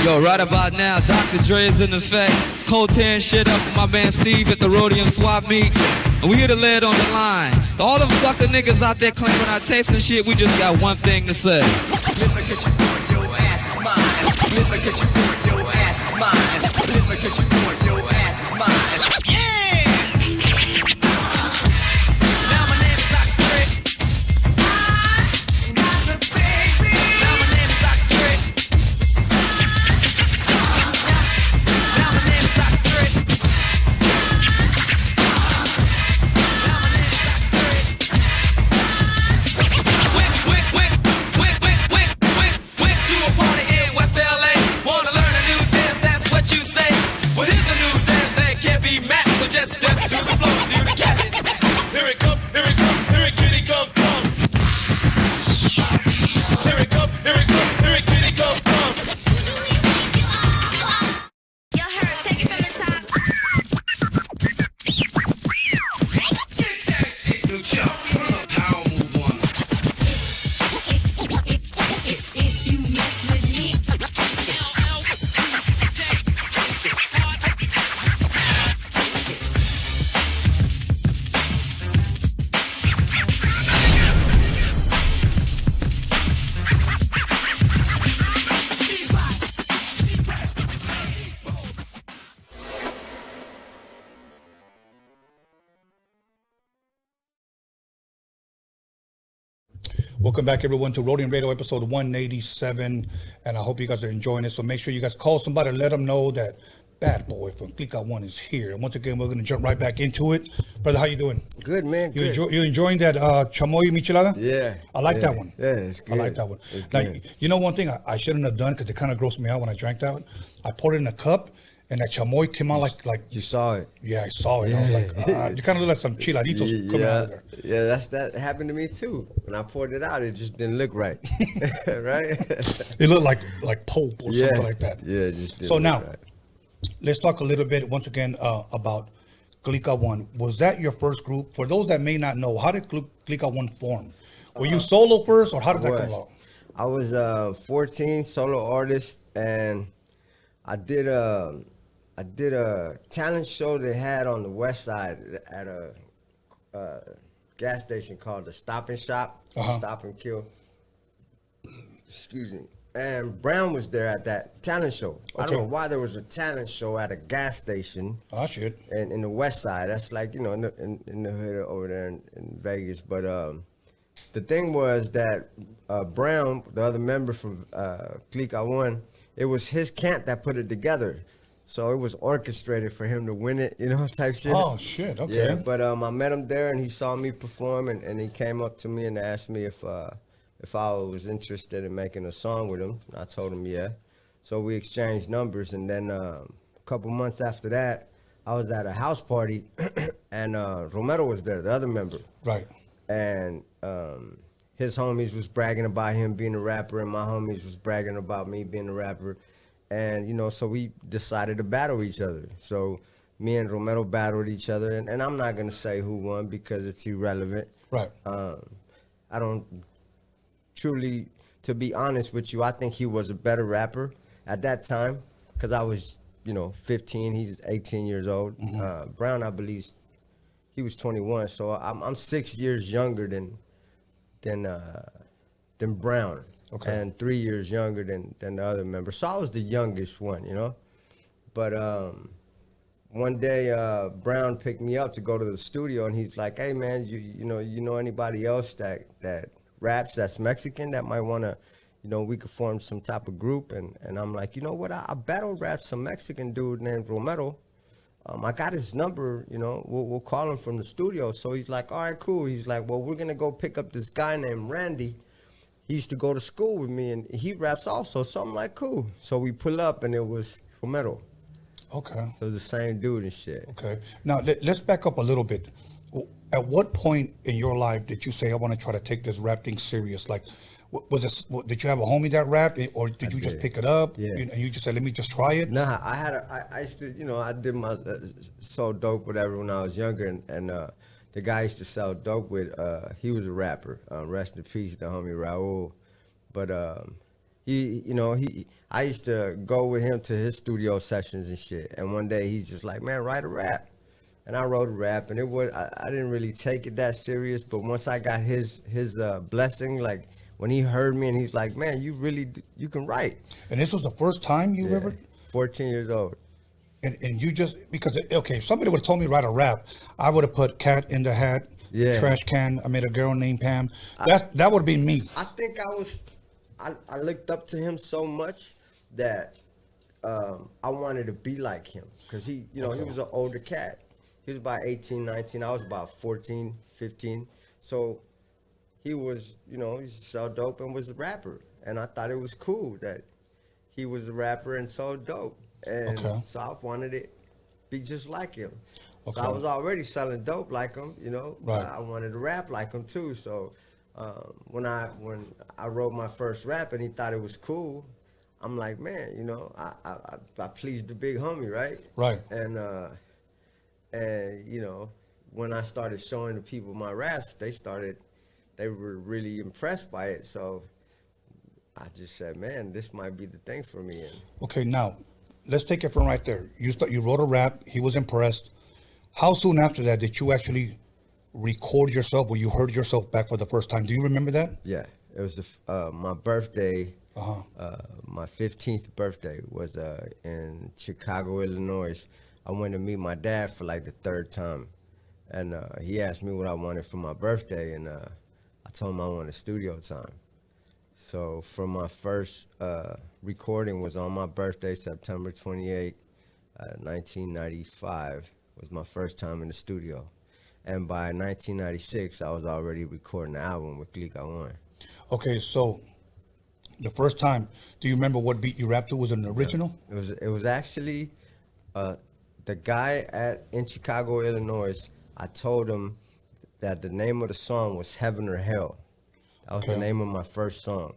Yo, right about now, Dr. Dre is in effect. Cold tearing shit up with my man Steve at the Roadium swap meet. And we here to lay it on the line. To all them sucker niggas out there claiming our tapes and shit, we just got one thing to say. Look at you doing, your ass is mine. Look at you doing, your ass is mine. Look at you doing, your ass is mine. Yeah! Now my name's Dr. Dre. Now my name's Dr. Dre. Now my name's Dr. Dre. Now my name's Dr. Dre. Went to a party in West LA. Wanna learn a new dance, that's what you say. Well, here's a new dance that can't be matched. So just dance to the flow, do the cat. Here it come, here it come, here it kitty come, come. Here it come, here it come, here it kitty come, come. You heard, take it from the top. Get that shit, new chop. Put a power move on. If you mess with me, Welcome back, everyone, to Roadium Radio episode 187, and I hope you guys are enjoying it. So make sure you guys call somebody, let them know that Badboy from Clika 1 is here. And once again, we're going to jump right back into it. Brother, how you doing? Good, man. You Good. you enjoying that chamoy michelada? Yeah. I like yeah. that one. Yeah, it's good. I like that one. It's Now, good. you know one thing I shouldn't have done because it kind of grossed me out when I drank that one? I poured it in a cup and that chamoy came out like You saw it. yeah, I saw it. I was like, you kind of look like some chiladitos coming out of there. Yeah, that happened to me too. When I poured it out, it just didn't look right. Right? It looked like pulp or something like that. Yeah, it just didn't So look now, right. let's talk a little bit once again about Clika 1. Was that your first group? For those that may not know, how did Clika 1 form? Were you solo first, or how did that come along? I was 14, solo artist, and I did a talent show they had on the west side at a gas station called the Stop and Shop, Stop and Kill. Excuse me. And Brown was there at that talent show. I don't know why there was a talent show at a gas station. Oh, shit. And in the west side, that's like, you know, in the hood over there in Vegas. But the thing was that Brown, the other member from Clika 1, it was his camp that put it together. So it was orchestrated for him to win it, you know, type shit. Oh, shit, okay. Yeah, but I met him there, and he saw me perform, and he came up to me and asked me if I was interested in making a song with him. I told him yeah. So we exchanged numbers, and then a couple months after that, I was at a house party, and Romero was there, the other member. Right. And his homies was bragging about him being a rapper, and my homies was bragging about me being a rapper. And, you know, so we decided to battle each other. So me and Romero battled each other, and I'm not going to say who won because it's irrelevant. Right. I don't truly, to be honest with you, I think he was a better rapper at that time because I was, you know, 15. He's 18 years old. Brown, I believe, he was 21. So I'm 6 years younger than Brown. Okay. And 3 years younger than the other member. So I was the youngest one, you know. But one day Brown picked me up to go to the studio, and he's like, "Hey man, you know anybody else that raps that's Mexican that might want to, you know, we could form some type of group?" And I'm like, you know what? I battle rap some Mexican dude named Romero. I got his number, you know, we'll call him from the studio. So he's like, all right, cool. He's like, well, we're going to go pick up this guy named Randy. He used to go to school with me, and he raps also. So I'm like, cool. So we pull up, and it was Romero. Okay. So it was the same dude and shit. Okay. Now, let's back up a little bit. At what point in your life did you say, I want to try to take this rap thing serious? Like, did you have a homie that rapped, or did you just pick it up? Yeah. And you just said, let me just try it? Nah, I used to, you know, I did my so dope, whatever, when I was younger. And the guy I used to sell dope with, he was a rapper. Rest in peace, the homie Raul. But I used to go with him to his studio sessions and shit. And one day he's just like, man, write a rap. And I wrote a rap, and I didn't really take it that serious. But once I got his blessing, like when he heard me, and he's like, man, you can write. And this was the first time you ever? 14 years old. And you just, because, okay, if somebody would have told me to write a rap, I would have put Cat in the Hat, Trash Can, I made a girl named Pam. That would be me. I think I looked up to him so much that I wanted to be like him. Because he was an older cat. He was about 18, 19. I was about 14, 15. So he was, he used to sell dope and was a rapper. And I thought it was cool that he was a rapper and sold dope. And so I wanted to be just like him. So I was already selling dope like him, Right. I wanted to rap like him too. So when I wrote my first rap and he thought it was cool, I'm like, man, I pleased the big homie, right? Right. And when I started showing the people my raps, they were really impressed by it. So I just said, man, this might be the thing for me. Okay, now let's take it from right there. You wrote a rap. He was impressed. How soon after that did you actually record yourself, or you heard yourself back for the first time? Do you remember that? Yeah, it was my birthday. My 15th birthday was in Chicago, Illinois. I went to meet my dad for like the third time, and he asked me what I wanted for my birthday, and I told him I wanted studio time. So from my first recording was on my birthday, September 28th, 1995 was my first time in the studio. And by 1996, I was already recording the album with Clika. Okay, so the first time, do you remember what beat you rapped to? Was it an original? It was actually the guy in Chicago, Illinois. I told him that the name of the song was Heaven or Hell. That was the name of my first song.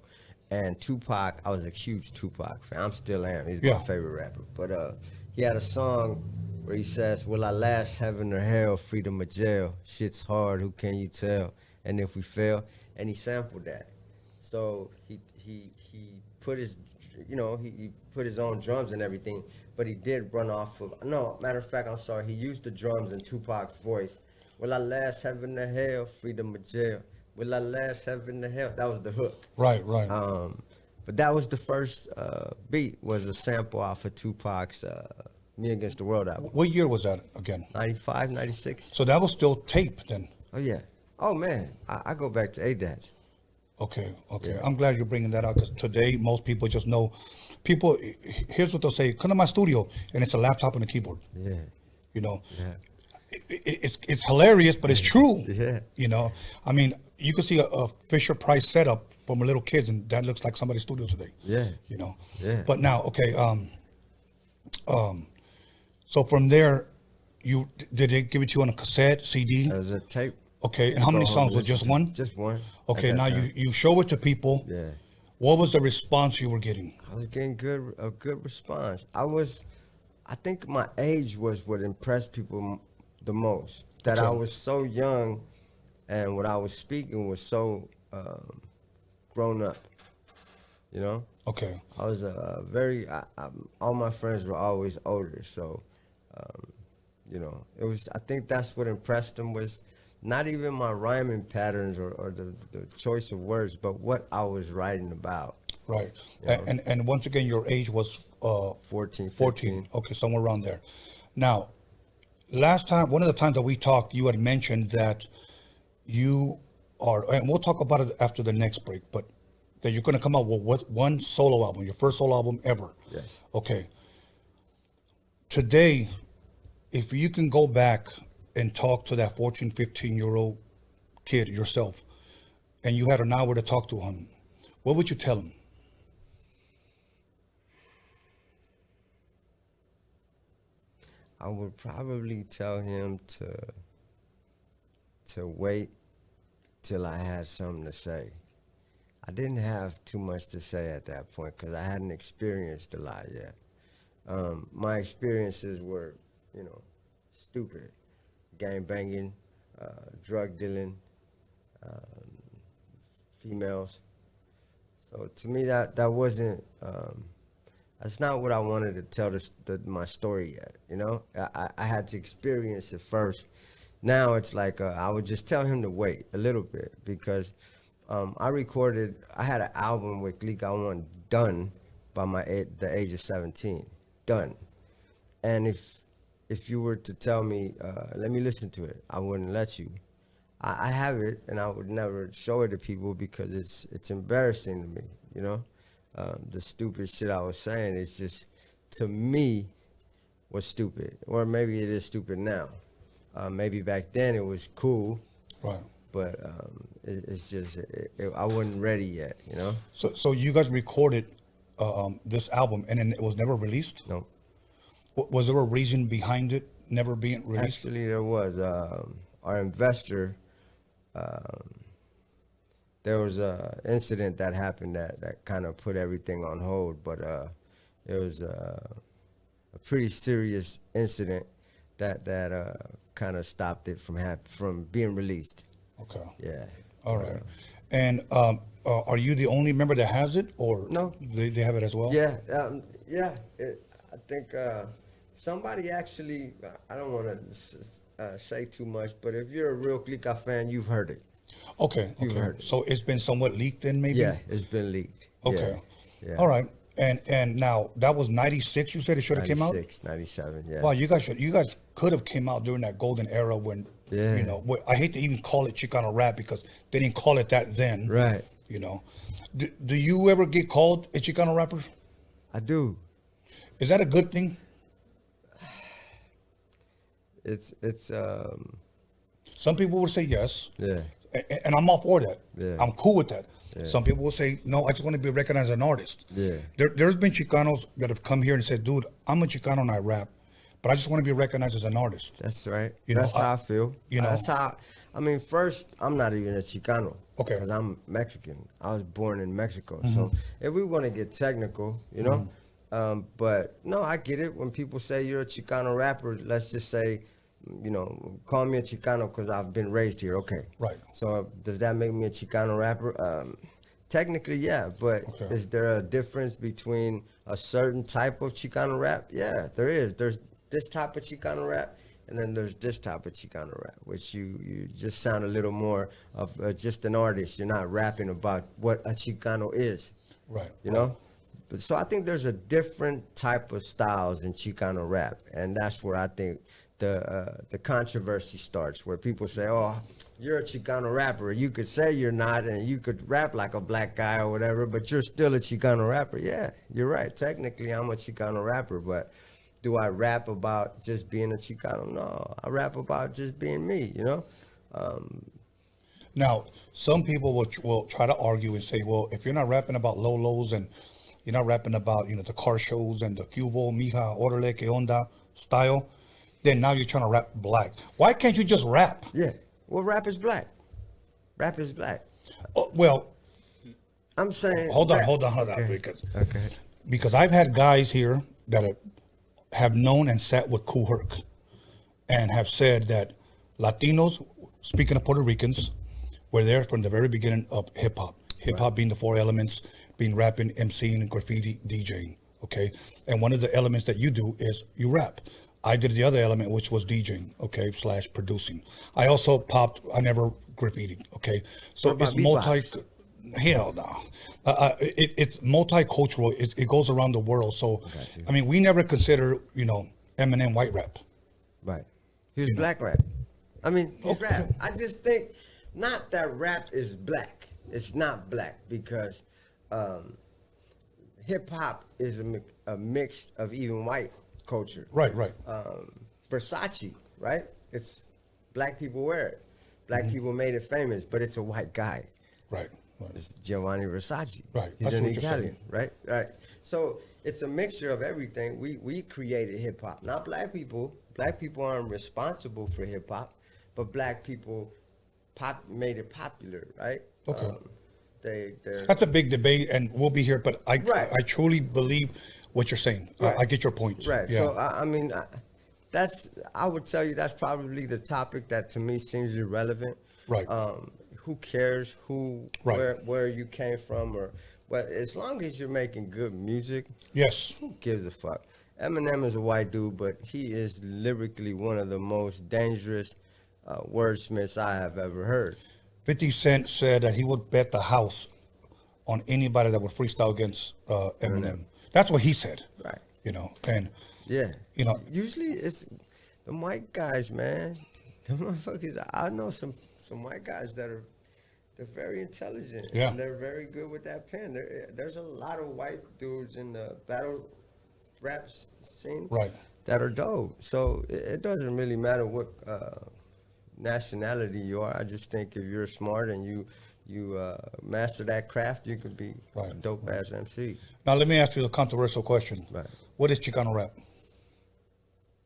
And Tupac, I was a huge Tupac fan. I'm still am. He's my favorite rapper. But he had a song where he says, "Will I last heaven or hell, freedom or jail? Shit's hard, who can you tell? And if we fail," and he sampled that. So he put his, he put his own drums and everything, but he did run off of, no, matter of fact, I'm sorry, he used the drums in Tupac's voice. "Will I last heaven or hell, freedom or jail? Will I last heaven or hell?" That was the hook. Right. But that was the first beat, was a sample off of Tupac's Me Against the World album. What year was that again? 95, 96. So that was still tape then? Oh, yeah. Oh, man. I go back to A.DA. Okay. Yeah. I'm glad you're bringing that out, because today most people just know. People, here's what they'll say: "Come to my studio," and it's a laptop and a keyboard. Yeah. Yeah. It's hilarious, but it's true. Yeah. I mean, you can see a Fisher Price setup from a little kids, and that looks like somebody's studio today. Yeah. Yeah. But now, okay. So from there, did they give it to you on a cassette, CD? It was a tape. Okay, and how many songs? Was just one? Just one. Okay, now you show it to people. Yeah. What was the response you were getting? I was getting a good response. I think my age was what impressed people the most. That I was so young, and what I was speaking was so grown up. Okay. I was all my friends were always older, so it was. I think that's what impressed them, was not even my rhyming patterns or the choice of words, but what I was writing about. Right. And once again, your age was 14. 14. Okay, somewhere around there. Now, last time, one of the times that we talked, you had mentioned that you are, and we'll talk about it after the next break, but that you're going to come out with one solo album, your first solo album ever. Yes. Okay. Today, if you can go back and talk to that 14, 15-year-old kid yourself, and you had an hour to talk to him, what would you tell him? I would probably tell him to wait till I had something to say. I didn't have too much to say at that point because I hadn't experienced a lot yet. My experiences were, stupid. Gang banging, drug dealing, females. So to me, that wasn't, that's not what I wanted to tell my story yet, I had to experience it first. Now it's like I would just tell him to wait a little bit, because I had an album with Clika done by the age of 17, done. And if you were to tell me, let me listen to it, I wouldn't let you. I have it, and I would never show it to people because it's embarrassing to me, The stupid shit I was saying, it's just, to me, was stupid. Or maybe it is stupid now. Maybe back then it was cool. Right. But it's just, I wasn't ready yet, So you guys recorded this album, and then it was never released? No. Was there a reason behind it never being released? Actually, there was. Our investor, there was a incident that happened that kind of put everything on hold, but it was a pretty serious incident that kind of stopped it from being released. Okay. Yeah. All right. And are you the only member that has it, or no? They have it as well? Yeah. I think somebody actually. I don't want to say too much, but if you're a real Clika fan, you've heard it. Okay. You've heard it. So it's been somewhat leaked then, maybe? Yeah, it's been leaked. Okay. Yeah. All right. And now that was 96. You said it should have came out. 96, 97. Yeah. Wow, you guys could have came out during that golden era when I hate to even call it Chicano rap because they didn't call it that then. Right. Do you ever get called a Chicano rapper? I do. Is that a good thing? it's Some people will say yes. yeah. And I'm all for that. Yeah. I'm cool with that. Yeah. Some people will say, no, I just want to be recognized as an artist. Yeah. There's been Chicanos that have come here and said, dude, I'm a Chicano and I rap, but I just want to be recognized as an artist. That's right. You know, That's how I feel. you know. That's how. I mean, first, I'm not even a Chicano. Okay. Because I'm Mexican. I was born in Mexico. Mm-hmm. So if we want to get technical, you know, but no, I get it. When people say you're a Chicano rapper, let's just say, you know, call me a Chicano because I've been raised here. Okay. Right. So does that make me a Chicano rapper? Technically, yeah. But Okay. is there a difference between a certain type of Chicano rap? Yeah, there is. There's this type of Chicano rap, and then there's this type of Chicano rap, which you just sound a little more of just an artist. You're not rapping about what a Chicano is. Right. You know? But so I think there's a different type of styles in Chicano rap, and that's where I think the controversy starts, where people say, oh, you're a Chicano rapper. You could say you're not, and you could rap like a black guy or whatever, but you're still a Chicano rapper. Yeah, you're right. Technically, I'm a Chicano rapper, but do I rap about just being a Chicano? No, I rap about just being me, you know? Now, some people will try to argue and say, well, if you're not rapping about Lolos and you're not rapping about, you know, the car shows and the Cubo, Mija, Orale, Que Onda style, then now you're trying to rap black. Why can't you just rap? Yeah. Well, rap is black. Rap is black. Well, I'm saying. hold on, Okay. because I've had guys here that have known and sat with Kool Herc and have said that Latinos, speaking of Puerto Ricans, were there from the very beginning of hip hop. Hip hop being the four elements, being rapping, MCing, and graffiti, DJing. Okay, and one of the elements that you do is you rap. I did the other element, which was DJing, okay, / producing. I also popped. I never graffitied. Okay, so What it's about multi. beatbox? Hell no. It's multicultural. It goes around the world. So, I mean, we never consider, you know, Eminem white rap. Right. He was You know. black rap. I mean, he's Okay. rap. I just think not that rap is black. It's not black because hip hop is a mix of even white culture. Right, right. Versace, right? It's black people wear it. Black people made it famous, but it's a white guy. Right, right. It's Giovanni Versace. Right, He's that's an what you're Italian, right? Right. So it's a mixture of everything. We created hip hop, not black people. Black people aren't responsible for hip hop, but black people made it popular, right? Okay. They're That's a big debate, and we'll be here. But I truly believe what you're saying. Right. I get your point. right. Yeah. So I mean, I would tell you that's probably the topic that to me seems irrelevant. Right. Who cares Right. where you came from but as long as you're making good music, Yes. who gives a fuck? Eminem is a white dude, but he is lyrically one of the most dangerous wordsmiths I have ever heard. 50 Cent said that he would bet the house on anybody that would freestyle against Eminem. That's what he said. Right. You know, and Yeah. you know, Usually it's the white guys, man. The motherfuckers. I know some white guys they're very intelligent. Yeah. And they're very good with that pen. There's a lot of white dudes in the battle rap scene Right. that are dope. So it doesn't really matter what nationality you are. I just think if you're smart and you master that craft, you could be a Right. dope ass MC. now let me ask you a controversial question. Right. What is Chicano rap?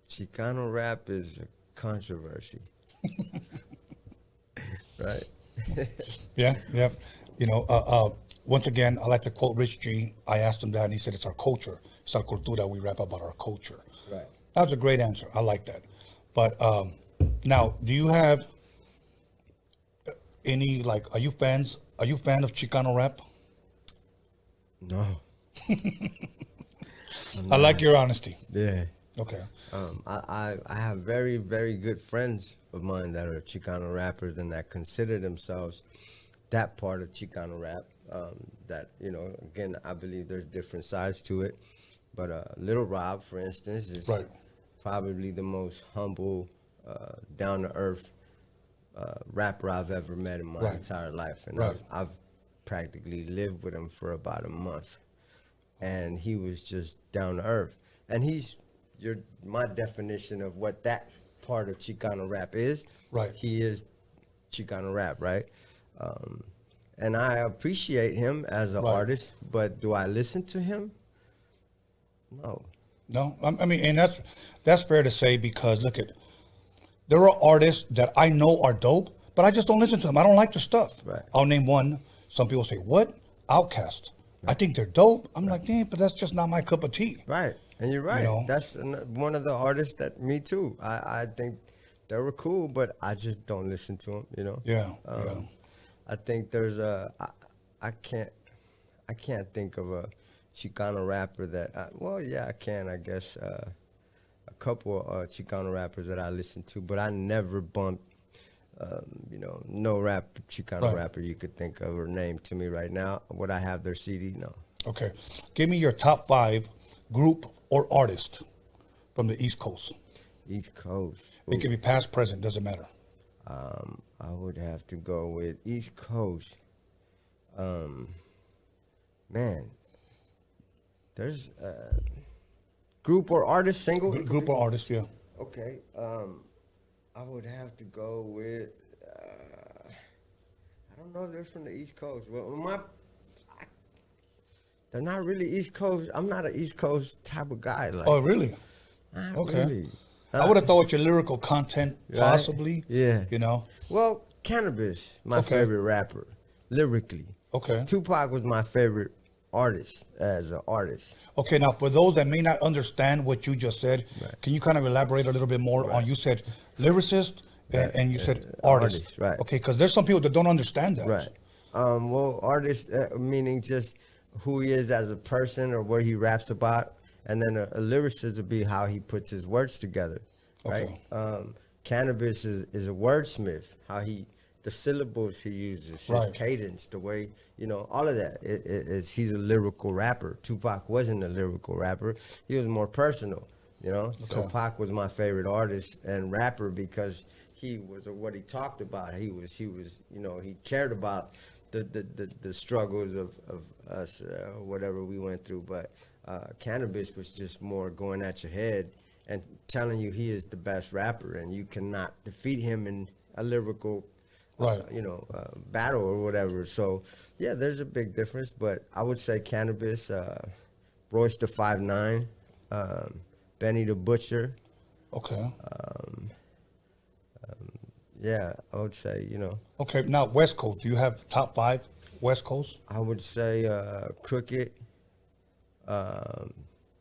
Chicano rap is a controversy. Right? Yeah, yeah. You know, once again, I like to quote Rich G. I asked him that, and he said, it's our culture. It's our cultura. We rap about our culture. Right. That was a great answer. I like that. But now, do you have any, like, are you fan of Chicano rap? No. I like your honesty. Yeah. Okay. I have very, very good friends of mine that are Chicano rappers and that consider themselves that part of Chicano rap. That, you know, again, I believe there's different sides to it. But Little Rob, for instance, is Right. probably the most humble, down-to-earth rapper I've ever met in my Right. entire life. And Right. I've practically lived with him for about a month. And he was just down to earth. And he's my definition of what that part of Chicano rap is. Right. He is Chicano rap, right? And I appreciate him as an artist, but do I listen to him? No. No, I mean, and that's fair to say, because look at, there are artists that I know are dope, but I just don't listen to them. I don't like their stuff. Right. I'll name one. Some people say, what? Outkast. I think they're dope. I'm like, damn, but that's just not my cup of tea. Right. And you're right. You know? That's one of the artists that, me too. I think they were cool, but I just don't listen to them, you know? Yeah. I think there's I can't think of a Chicano rapper that, well, yeah, I can, I guess. A couple of Chicano rappers that I listen to, but I never bumped, you know, no Chicano rapper you could think of or name to me right now. Would I have their CD? No. Okay. Give me your top 5 group or artist from the East Coast. East Coast. It can be past, present, doesn't matter. I would have to go with East Coast. Man, there's group or artist, single? Group or artist, yeah. Okay. I would have to go with, I don't know if they're from the East Coast. Well, they're not really East Coast. I'm not an East Coast type of guy. Like, Oh, really? not Okay. really. I would have thought your lyrical content, possibly. Yeah. You know? Well, Cannabis, my favorite rapper, lyrically. Okay. Tupac was my favorite artist as an artist. Okay, now for those that may not understand what you just said, can you kind of elaborate a little bit more on, you said lyricist and you said artist. Right. Okay, because there's some people that don't understand that. Right. Well, artist meaning just who he is as a person or what he raps about, and then a lyricist would be how he puts his words together, right? Okay. Cannabis is a wordsmith, how the syllables he uses, his cadence, the way, you know, all of that. He's a lyrical rapper. Tupac wasn't a lyrical rapper. He was more personal, you know? So Pac was my favorite artist and rapper because he was what he talked about. He was, you know, he cared about the struggles of us, whatever we went through. But Cannabis was just more going at your head and telling you he is the best rapper and you cannot defeat him in a lyrical you know, battle or whatever. So, yeah, there's a big difference. But I would say Cannabis, Royce the 5'9", Benny the Butcher. Okay. Yeah, I would say, you know. Okay, now West Coast. Do you have top 5 West Coast? I would say Crooked,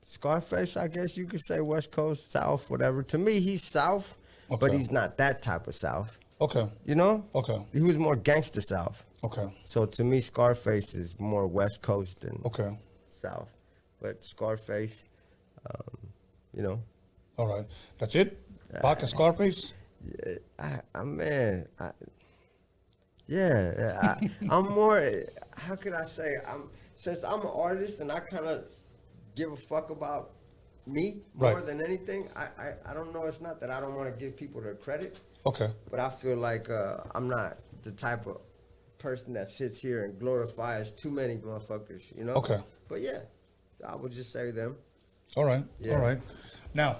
Scarface, I guess you could say West Coast, South, whatever. To me, he's South, but he's not that type of South. Okay. You know? Okay. He was more gangster South. Okay. So to me, Scarface is more West Coast than South. But Scarface, you know. All right. That's it? Pac and Scarface? Yeah, I'm more, how could I say, since I'm an artist and I kind of give a fuck about me more than anything, I don't know, it's not that I don't want to give people their credit. Okay. But I feel like I'm not the type of person that sits here and glorifies too many motherfuckers, you know? Okay. But yeah, I would just say them. All right. Yeah. All right. Now,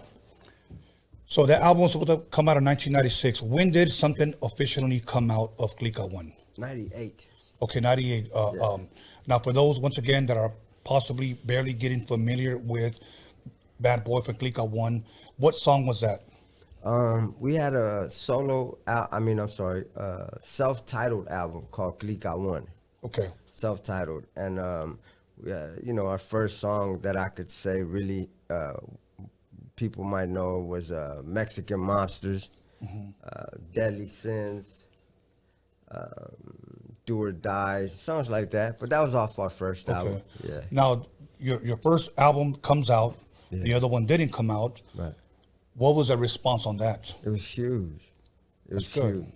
so that album was supposed to come out in 1996. When did something officially come out of Clika 1? 98. Okay, 98. Now, for those, once again, that are possibly barely getting familiar with Badboy from Clika 1, what song was that? We had a self-titled album called Clika 1. Okay. Self-titled. And, you know, our first song that I could say really people might know was Mexican Mobsters, Deadly Sins, Do or Dies, songs like that. But that was off our first album. Yeah. Now, your first album comes out. Yeah. The other one didn't come out. Right. What was the response on that? It was huge. It was huge.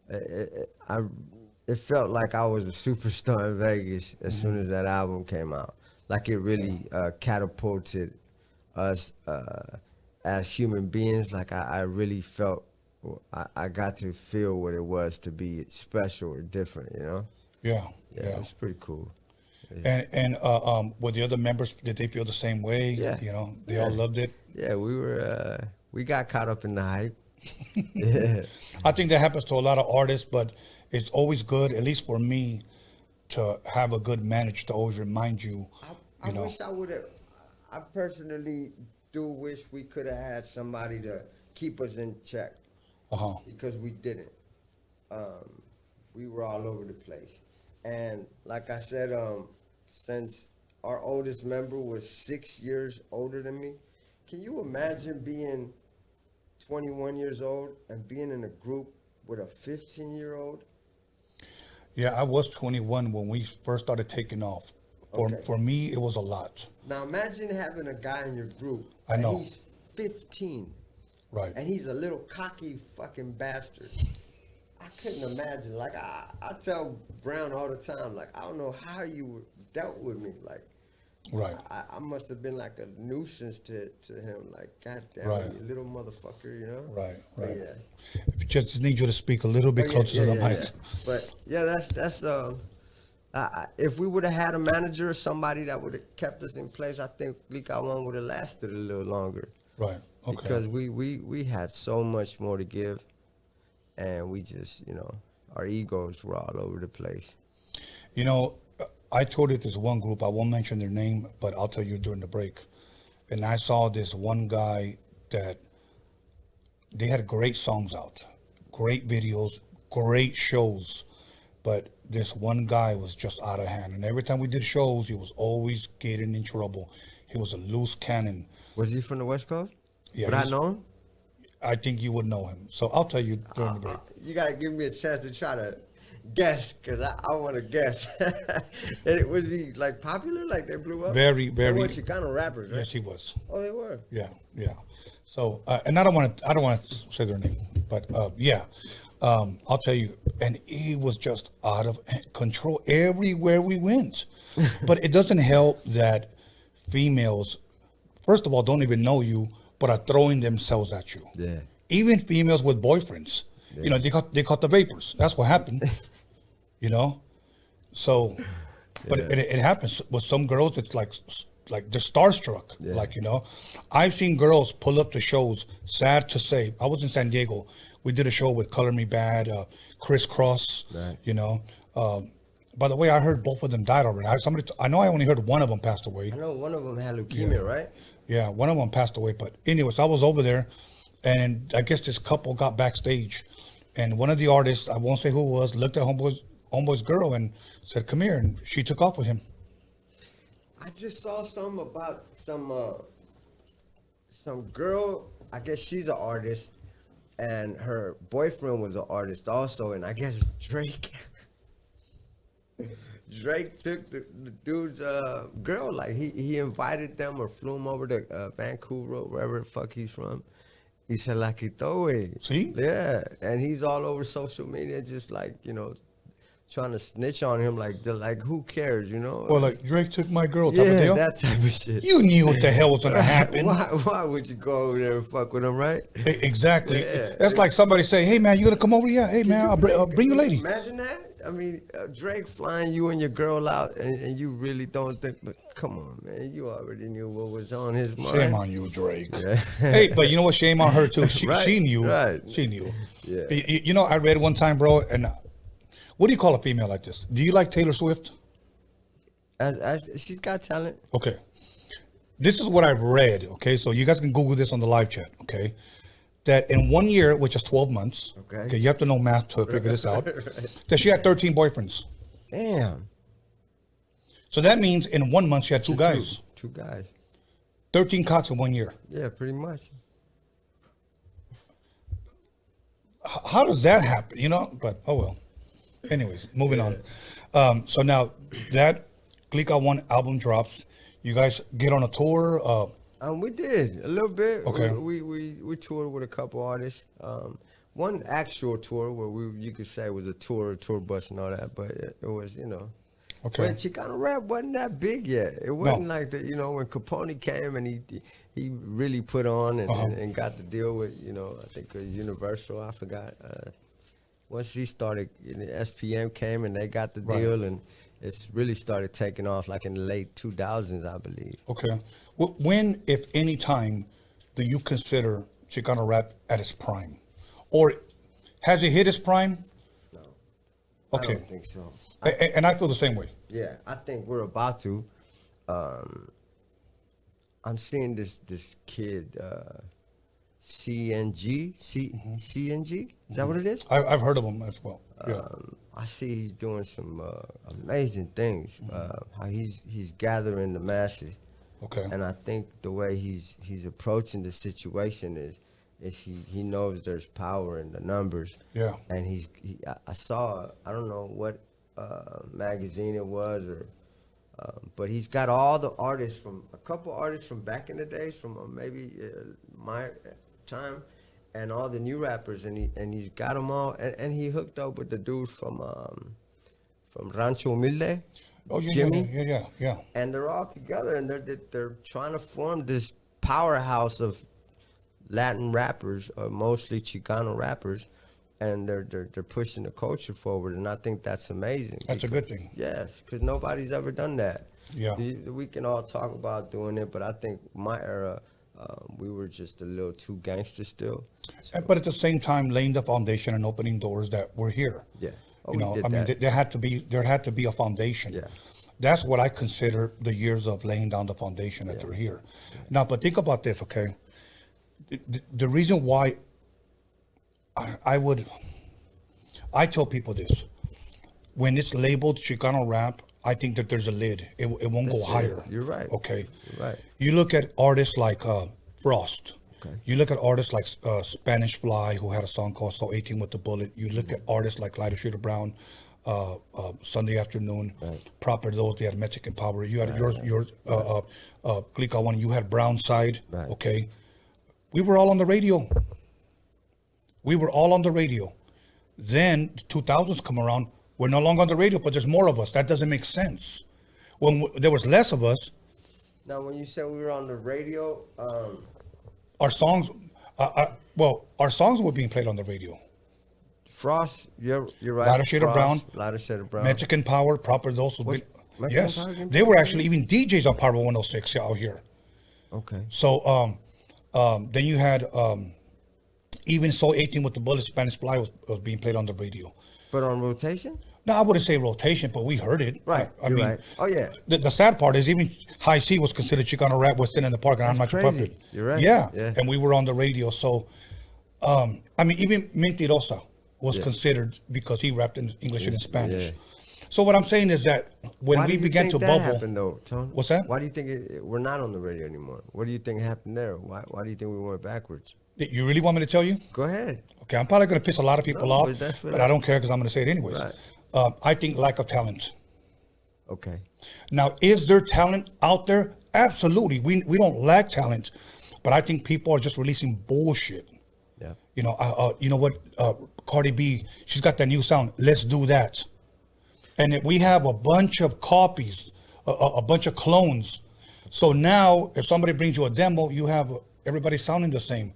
It felt like I was a superstar in Vegas as soon as that album came out. Like it really catapulted us as human beings. Like I really felt, I got to feel what it was to be special or different, you know? Yeah. Yeah, it's pretty cool. Yeah. And were the other members, did they feel the same way? Yeah. You know, they all loved it? Yeah, we we got caught up in the hype. Yeah. I think that happens to a lot of artists, but it's always good, at least for me, to have a good manager to always remind you. I wish I would have. I personally do wish we could have had somebody to keep us in check, because we didn't. We were all over the place, and like I said, since our oldest member was 6 years older than me, can you imagine being 21 years old and being in a group with a 15-year-old? Yeah, I was 21 when we first started taking off. For me, it was a lot. Now imagine having a guy in your group. I know. And he's 15. Right. And he's a little cocky fucking bastard. I couldn't imagine. Like I tell Brown all the time, like, I don't know how you dealt with me. Like, right. I must have been like a nuisance to him. Like, goddamn, you little motherfucker, you know? Right. But yeah. Just need you to speak a little bit closer to the mic. Yeah. But yeah, that's if we would have had a manager or somebody that would have kept us in place, I think Clika One would have lasted a little longer. Right. Okay. Because we had so much more to give, and we just, you know, our egos were all over the place. You know, I told it this one group, I won't mention their name, but I'll tell you during the break. And I saw this one guy that they had great songs out, great videos, great shows, but this one guy was just out of hand. And every time we did shows, he was always getting in trouble. He was a loose cannon. Was he from the West Coast? Yeah. Would I know him? I think you would know him. So I'll tell you during the break. You got to give me a chance to try to guess, because I want to guess. And was he, like, popular? Like, they blew up? Very. They were Chicano rappers, right? Yes, he was. Oh, they were? Yeah. So, and I don't want to say their name, but I'll tell you, and he was just out of control everywhere we went. But it doesn't help that females, first of all, don't even know you, but are throwing themselves at you. Yeah. Even females with boyfriends, you know, they caught the vapors. That's what happened. You know, so, but it happens with some girls. It's like they're starstruck. Like, you know, I've seen girls pull up to shows. Sad to say, I was in San Diego. We did a show with Color Me Bad, Criss Cross. Right. You know, by the way, I heard both of them died already. I know I only heard one of them passed away. I know one of them had leukemia, right? Yeah, one of them passed away. But anyways, I was over there, and I guess this couple got backstage, and one of the artists, I won't say who it was, looked at homeboy's girl and said, "Come here," and she took off with him. I just saw something about some girl. I guess she's an artist, and her boyfriend was an artist also, and I guess Drake took the dude's girl. Like he invited them or flew him over to Vancouver, wherever the fuck he's from. He said, "La quitó, güey." See? Yeah, and he's all over social media, just like, you know, trying to snitch on him, like who cares, you know? Well, like Drake took my girl type of deal. That type of shit. You knew what the hell was gonna happen. Why would you go over there and fuck with him, right? Exactly. Yeah. That's like somebody say, "Hey man, you gonna come over?" Yeah. Hey man, I'll bring your lady. Imagine that. I mean, Drake flying you and your girl out, and you really don't think, but come on, man, you already knew what was on his mind. Shame on you, Drake. Yeah. Hey, but you know what? Shame on her too. She knew. Right. She knew. Yeah. You know, I read one time, bro, and what do you call a female like this? Do you like Taylor Swift? As she's got talent. Okay. This is what I read, okay? So you guys can Google this on the live chat, okay? That in 1 year, which is 12 months, okay, you have to know math to figure this out, that she had 13 boyfriends. Damn. So that means in 1 month, she had two guys. Two guys. 13 cocks in 1 year. Yeah, pretty much. How does that happen, you know? But, oh well. Anyways, moving on. So now that Clika One album drops, you guys get on a tour. We did a little bit. Okay. We toured with a couple artists. One actual tour where you could say it was a tour bus and all that, but it was, you know. Okay. But Chicano rap wasn't that big yet. It wasn't like the, you know, when Capone came and he really put on and got the deal with, you know, I think Universal. I forgot. Once he started, the SPM came and they got the deal, and it's really started taking off like in the late 2000s, I believe. Okay. When, if any time, do you consider Chicano rap at its prime? Or has it hit its prime? No. Okay. I don't think so. And I feel the same way. Yeah, I think we're about to. I'm seeing this kid, CNG. Is that what it is? I've heard of him as well. Yeah. I see he's doing some amazing things. How he's gathering the masses. Okay. And I think the way he's approaching the situation is he knows there's power in the numbers. Yeah. And I saw, I don't know what magazine it was, or but he's got all the artists a couple artists from back in the days, from maybe my time, and all the new rappers, and he's got them all, and he hooked up with the dude from Rancho Humilde. Oh yeah, Jimmy. Yeah. And they're all together, and they're trying to form this powerhouse of Latin rappers, mostly Chicano rappers, and they're pushing the culture forward, and I think that's amazing. That's a good thing. Yes, because nobody's ever done that. Yeah. We can all talk about doing it, but I think my era, we were just a little too gangster still. So, But at the same time, laying the foundation and opening doors that were here. yeah. Oh, You we know, did I mean, that. there had to be a foundation. Yeah. That's what I consider the years of laying down the foundation that they're here. Now, but think about this, okay? The reason why I tell people this: when it's labeled Chicano rap, I think that there's a lid. It won't go That's it. higher. You're right. Okay. You're right. You look at artists like Frost. Okay. You look at artists like Spanish Fly, who had a song called "So 18 with the Bullet." You look at artists like Lighter Shooter Brown, Sunday Afternoon, Proper Those. They had Mexican Power. You had yours, Clika one. You had Brown Side. Right. Okay. We were all on the radio. Then the 2000s come around. We're no longer on the radio, but there's more of us. That doesn't make sense. When there was less of us, Now, when you said we were on the radio, our songs, our songs were being played on the radio. Frost, you're right. Lighter Shade of Brown. Lighter Shade of Brown. Mexican Power, Proper Those. Mexican Yes, Power came they were actually even DJs on Power 106 out here. Okay. So then you had even So 18 with the Bullet, Spanish Fly was being played on the radio. But on rotation? No, I wouldn't say rotation, but we heard it. Right. I You're mean, right. Oh, yeah. The sad part is even High C was considered Chicano rap was sitting in the park, and I'm not That's your crazy. puppet. You're right. Yeah. Yeah. And we were on the radio. So, I mean, even Mentirosa was considered because he rapped in English and in Spanish. Yeah. So what I'm saying is that when Why we do you began think to that bubble, happened, though, Tony? What's that? Why do you think we're not on the radio anymore? What do you think happened there? Why do you think we went backwards? You really want me to tell you? Go ahead. Okay, I'm probably going to piss a lot of people off, but that's what but I don't care because I'm going to say it anyways. Right. I think lack of talent. Okay. Now, is there talent out there? Absolutely. We don't lack talent, but I think people are just releasing bullshit. Yeah. You know what? Cardi B, she's got that new sound. Let's do that. And if we have a bunch of copies, a bunch of clones. So now, if somebody brings you a demo, you have everybody sounding the same.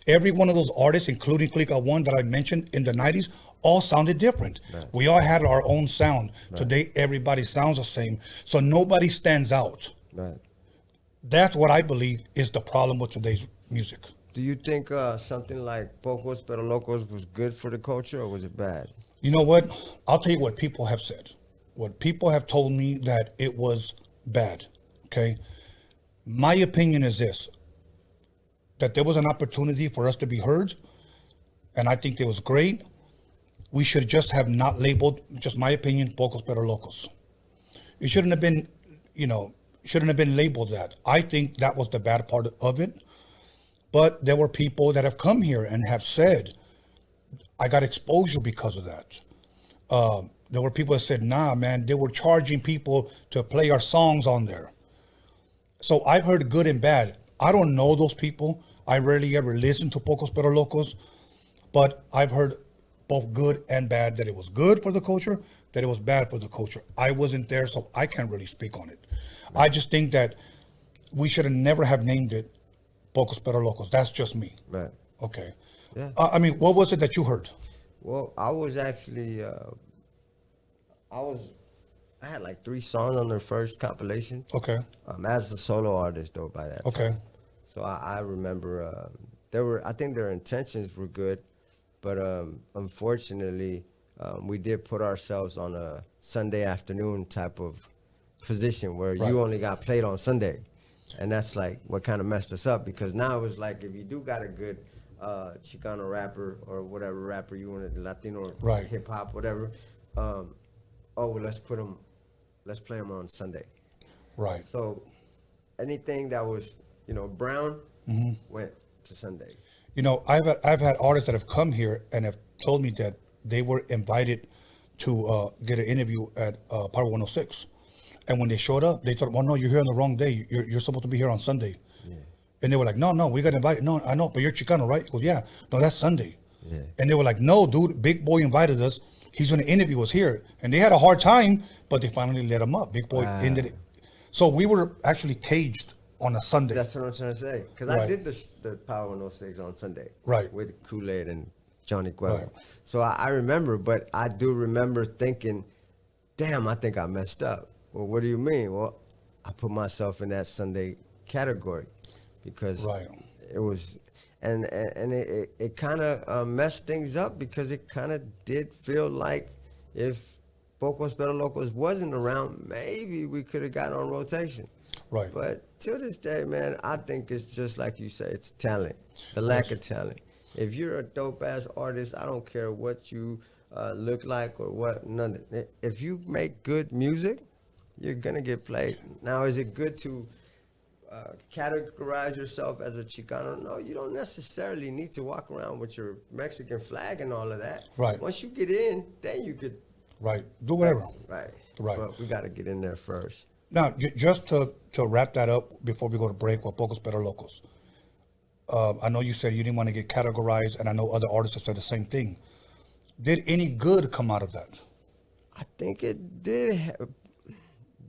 Every one of those artists, including Clika one that I mentioned in the 90s, all sounded different. Right. We all had our own sound. Right. Today, everybody sounds the same. So nobody stands out. Right. That's what I believe is the problem with today's music. Do you think something like Pocos Pero Locos was good for the culture, or was it bad? You know what? I'll tell you what people have said. What people have told me that it was bad, okay? My opinion is this, that there was an opportunity for us to be heard, and I think it was great. We should just have not labeled, just my opinion, Pocos Pero Locos. It shouldn't have been, shouldn't have been labeled that. I think that was the bad part of it. But there were people that have come here and have said, I got exposure because of that. There were people that said, nah, man, they were charging people to play our songs on there. So I've heard good and bad. I don't know those people. I rarely ever listen to Pocos Pero Locos, but I've heard both good and bad, that it was good for the culture, that it was bad for the culture. I wasn't there, so I can't really speak on it. Right. I just think that we should have never have named it Pocos Pero Locos. That's just me. Right. Okay. Yeah. I mean, what was it that you heard? Well, I was actually, I had like 3 songs on their first compilation. Okay. As a solo artist, though, by that okay. time. So I remember I think their intentions were good, but unfortunately, we did put ourselves on a Sunday afternoon type of position where you only got played on Sunday. And that's like what kind of messed us up, because now it's like if you do got a good Chicano rapper or whatever rapper you want, Latino or hip hop, whatever, well, let's play them on Sunday. Right. So anything that was, brown went to Sunday. I've had artists that have come here and have told me that they were invited to get an interview at Power 106. And when they showed up, they thought, well, no, you're here on the wrong day. You're supposed to be here on Sunday. Yeah. And they were like, no, we got invited. No, I know, but you're Chicano, right? He goes, yeah. No, that's Sunday. Yeah. And they were like, no, dude, Big Boy invited us. He's going to interview us here. And they had a hard time, but they finally let him up. Big Boy ended it. So we were actually caged on a Sunday. That's what I'm trying to say. Because I did the Power 106 on Sunday. Right. With Kool-Aid and Johnny Guello. Right. So I remember, but I do remember thinking, damn, I think I messed up. Well, what do you mean? Well, I put myself in that Sunday category because it was, and it kind of messed things up, because it kind of did feel like if Pocos Pero Locos wasn't around, maybe we could have gotten on rotation. Right. But to this day, man, I think it's just like you say, it's talent, the lack of talent. If you're a dope ass artist, I don't care what you look like or what, none. If you make good music, you're gonna get played. Now, is it good to categorize yourself as a Chicano? No, you don't necessarily need to walk around with your Mexican flag and all of that. Right. Once you get in, then you could. Right. Do whatever. Right. Right. But we got to get in there first. Now, just to wrap that up before we go to break with Pocos Pero Locos, I know you said you didn't want to get categorized, and I know other artists have said the same thing. Did any good come out of that? I think it did.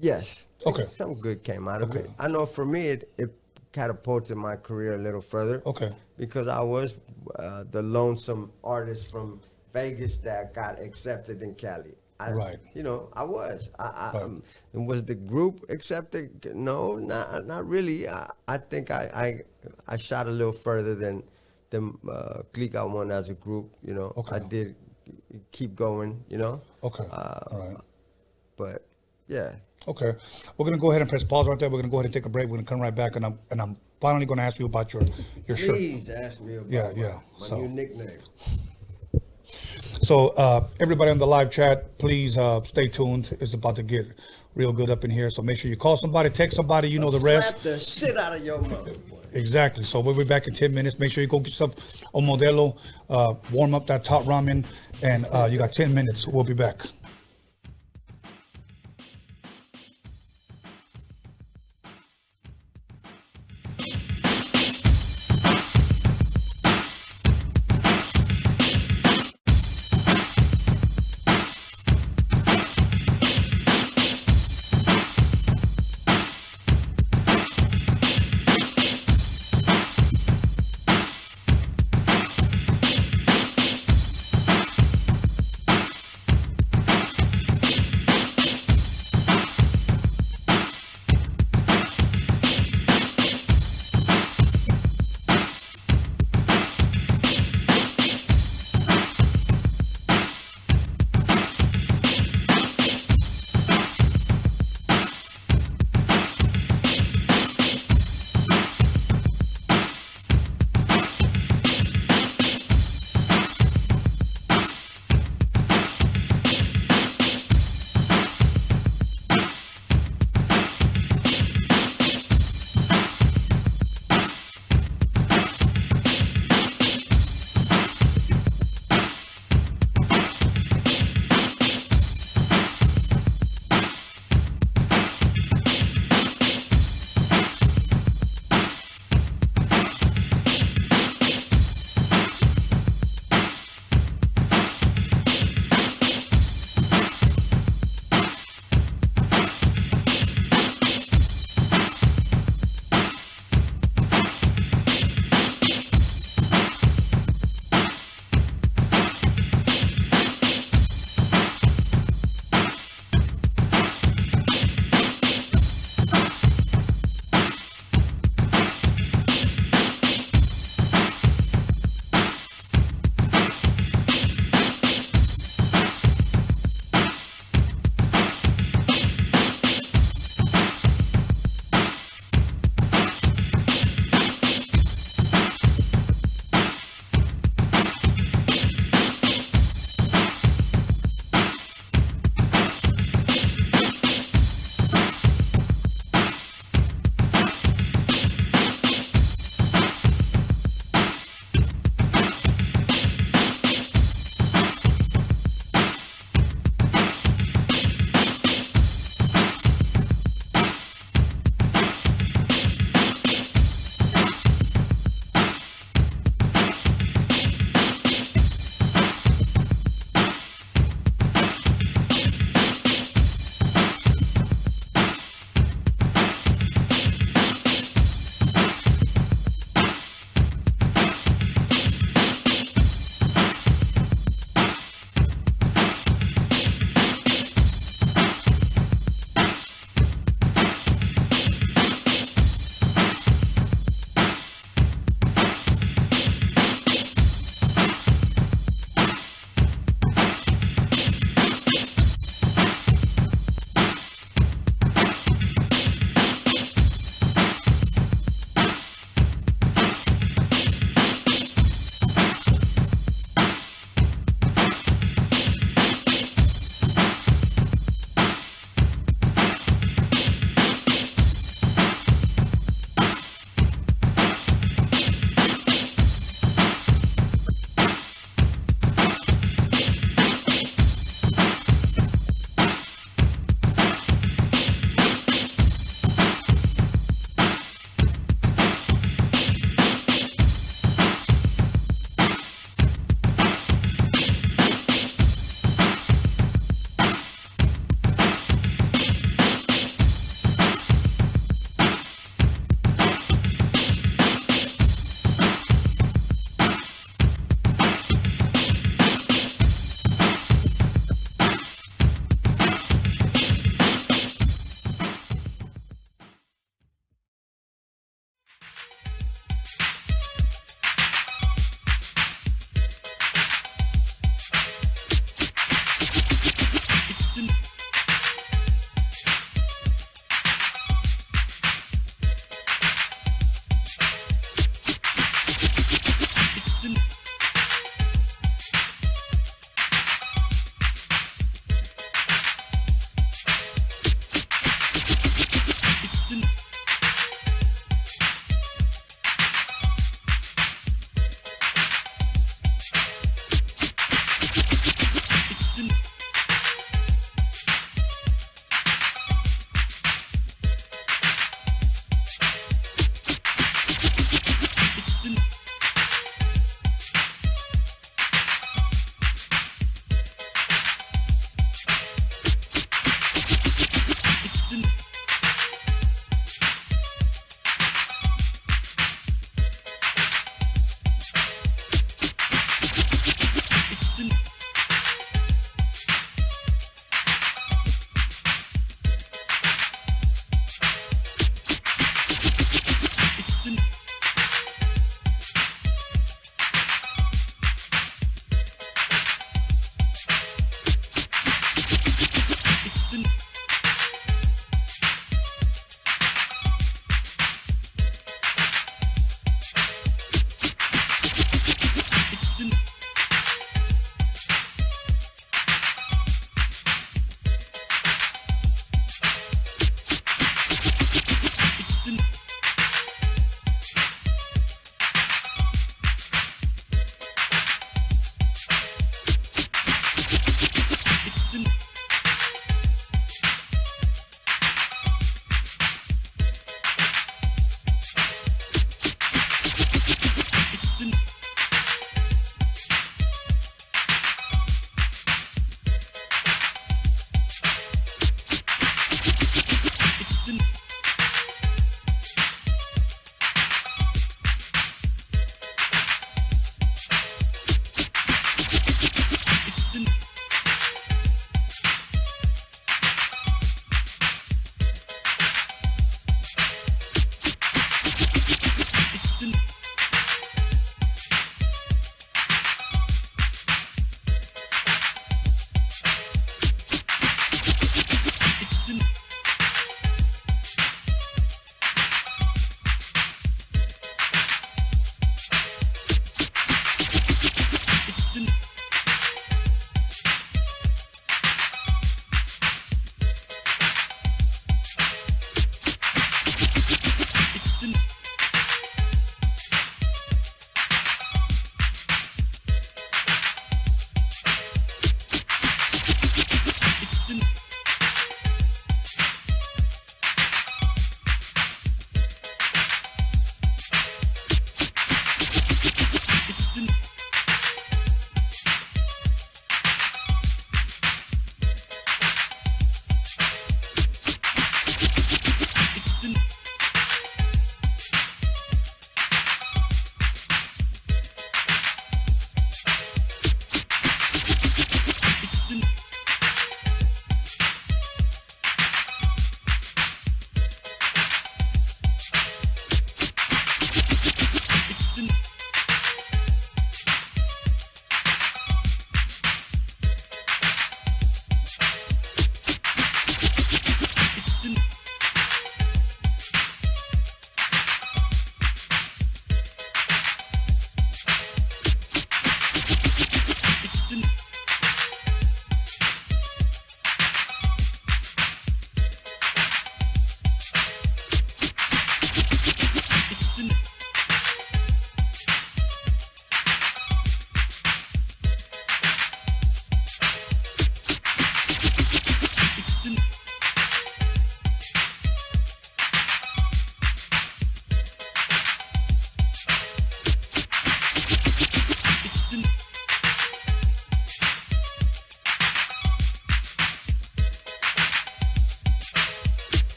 Yes. Okay. Some good came out of it. I know for me, it catapulted my career a little further. Okay. Because I was the lonesome artist from Vegas that got accepted in Cali. I was. Was the group accepted? No, not really. I think I shot a little further than Clika one as a group. I did keep going. Okay. All right. But yeah. Okay, we're gonna go ahead and press pause right there. We're gonna go ahead and take a break. We're gonna come right back, and I'm finally gonna ask you about your shirt. Please ask me about my new nickname. So everybody on the live chat, please stay tuned. It's about to get real good up in here. So make sure you call somebody, text somebody. You know the rest. Slap the shit out of your mother. Exactly. So we'll be back in 10 minutes. Make sure you go get yourself a Modelo, warm up that top ramen, and you got 10 minutes. We'll be back.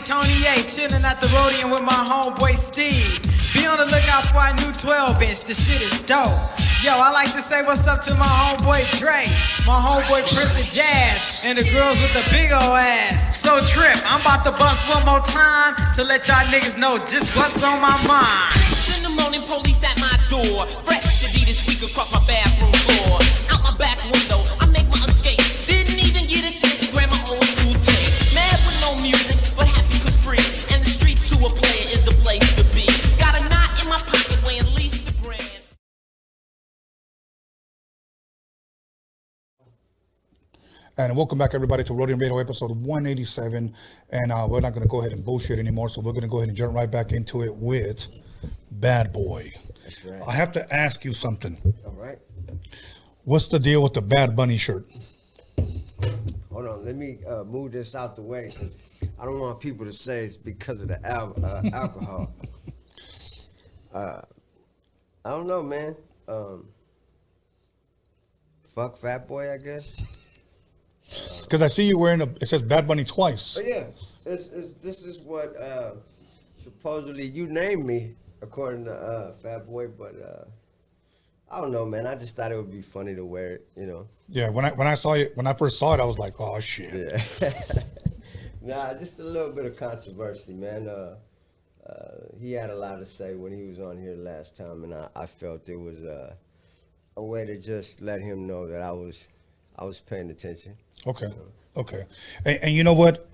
Tony A, chilling at the Roadium with my homeboy Steve. Be on the lookout for our new 12-inch, the shit is dope. Yo, I like to say what's up to my homeboy Dre, my homeboy Prince of Jazz, and the girls with the big ol' ass. So Trip, I'm about to bust one more time to let y'all niggas know just what's on my mind. 6 in the morning, police at my door. Fresh to be this week across my bathroom floor. Out my back window, I make my escape. Didn't even get a chance to grab my old school tape. Mad with no music, but happy cause free. And the street to a player is the place to be. Got a knot in my pocket weighing at least a grand. And welcome back, everybody, to Roadium Radio episode 187. And we're not going to go ahead and bullshit anymore, so we're going to go ahead and jump right back into it with Badboy. That's right. I have to ask you something. All right. What's the deal with the Bad Bunny shirt? Hold on, let me move this out the way because I don't want people to say it's because of the alcohol. I don't know, man. Fuck Fat Boy, I guess. Because I see you wearing it says Bad Bunny twice. But yeah, this is what supposedly you named me according to Fat Boy, but I don't know, man. I just thought it would be funny to wear it, you know. Yeah, when I first saw it, I was like, oh shit. Yeah. Nah, just a little bit of controversy, man. He had a lot to say when he was on here last time, and I felt it was a way to just let him know that I was paying attention. Okay. Okay. And you know what?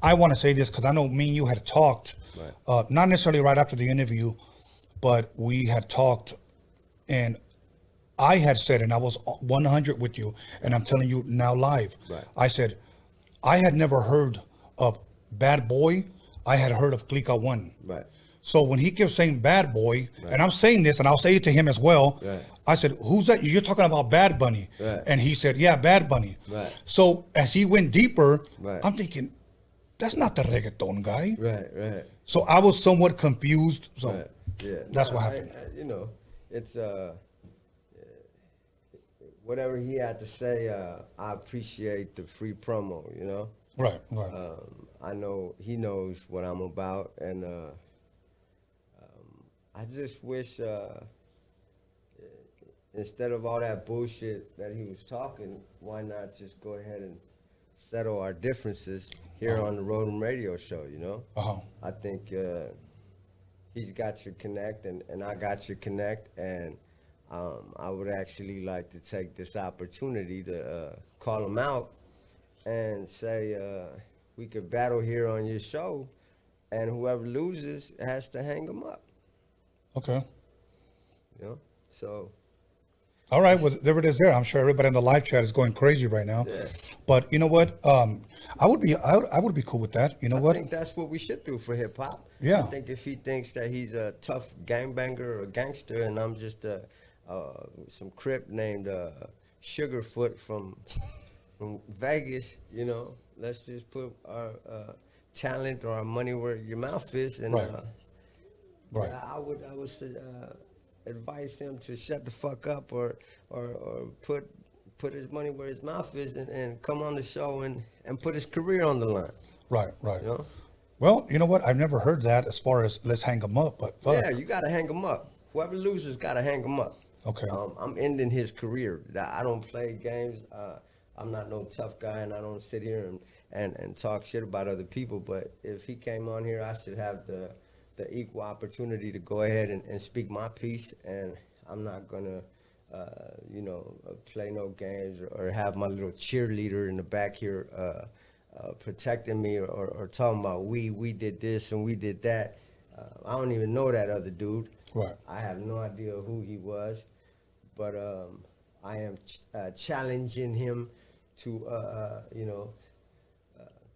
I want to say this because I know me and you had talked, Right. not necessarily right after the interview, but we had talked, and I had said, and I was 100 with you, and I'm telling you now live. Right. I said, I had never heard of Bad Boy. I had heard of Clika 1. Right. So when he kept saying Bad Boy, and I'm saying this, and I'll say it to him as well, Right. I said, who's that? You're talking about Bad Bunny. Right. And he said, yeah, Bad Bunny. Right. So as he went deeper, Right. I'm thinking, that's not the reggaeton guy. Right, right. So I was somewhat confused. So Right. Yeah. that's Nah, what happened. you know, it's whatever he had to say, I appreciate the free promo, you know. Right, right. I know he knows what I'm about, and I just wish instead of all that bullshit that he was talking, why not just go ahead and settle our differences here on the Roadium Radio Show, you know? Uh-huh. I think he's got your connect, and I got your connect, and I would actually like to take this opportunity to call him out and say we could battle here on your show, and whoever loses has to hang him up. Okay. You know, so. All right, well, there it is there. I'm sure everybody in the live chat is going crazy right now. Yeah. But you know what? I would be cool with that. You know what? I think that's what we should do for hip hop. Yeah. I think if he thinks that he's a tough gangbanger or a gangster, and I'm just some crip named Sugarfoot from Vegas, you know, let's just put our talent or our money where your mouth is, and Right. Right. I would advise him to shut the fuck up or put his money where his mouth is, and come on the show and put his career on the line. Right, right. You know? Well, you know what? I've never heard that as far as let's hang him up, but fuck. Yeah, you gotta hang him up. Whoever loses gotta hang him up. Okay. I'm ending his career. I don't play games. I'm not no tough guy, and I don't sit here and talk shit about other people. But if he came on here, I should have the equal opportunity to go ahead and speak my piece. And I'm not gonna, play no games or have my little cheerleader in the back here protecting me or talking about we did this and we did that. I don't even know that other dude. Right. I have no idea who he was, but I am challenging him to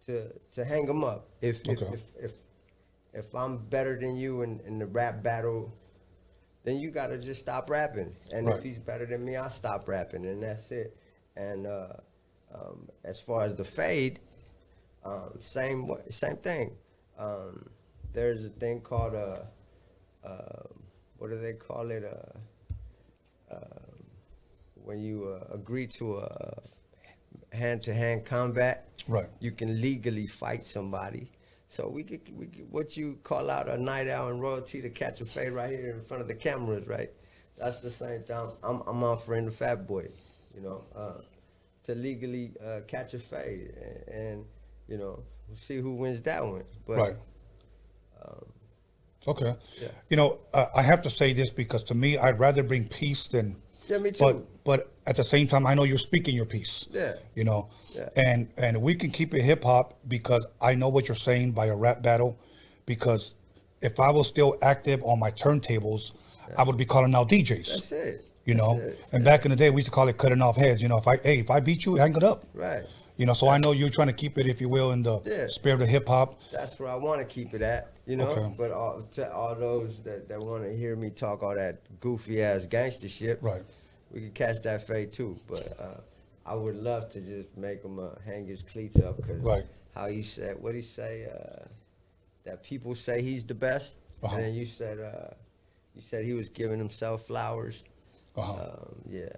to hang him up. If I'm better than you in the rap battle, then you gotta just stop rapping. And Right. if he's better than me, I stop rapping, and that's it. And as far as the fade, same thing. There's a thing called what do they call it? When you agree to a hand-to-hand combat, Right. you can legally fight somebody. So we could what you call out a night out in royalty to catch a fade right here in front of the cameras, right? That's the same thing. I'm offering the Fat Boy, you know, to legally catch a fade, and you know, we'll see who wins that one. But, right. Okay. Yeah. You know, I have to say this because to me, I'd rather bring peace than. Yeah, me too. But at the same time, I know you're speaking your piece. Yeah. You know, Yeah. and we can keep it hip hop because I know what you're saying by a rap battle, because if I was still active on my turntables, I would be calling out DJs. That's it. You know, That's it. and back in the day, we used to call it cutting off heads. You know, if I beat you, hang it up. Right. You know, so I know you're trying to keep it, if you will, in the spirit of hip hop. That's where I want to keep it at, you know. Okay. But to all those that want to hear me talk all that goofy ass gangster shit, right? We can catch that fade too. But I would love to just make him hang his cleats up, because how he said, what he say, that people say he's the best, and then you said he was giving himself flowers. Yeah.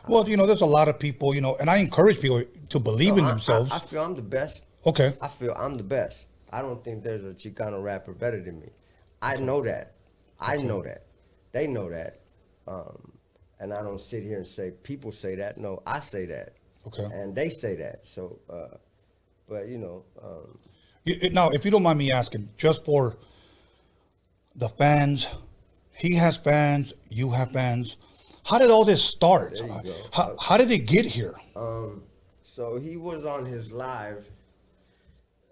Well, you know, there's a lot of people, you know, and I encourage people to believe in themselves. I feel I'm the best. Okay. I feel I'm the best. I don't think there's a Chicano rapper better than me. I know that. I know that. They know that. And I don't sit here and say, people say that. No, I say that. Okay. And they say that. So, but, you know. Now, if you don't mind me asking, just for the fans, he has fans, you have fans. How did all this start? How did it get here? So he was on his live,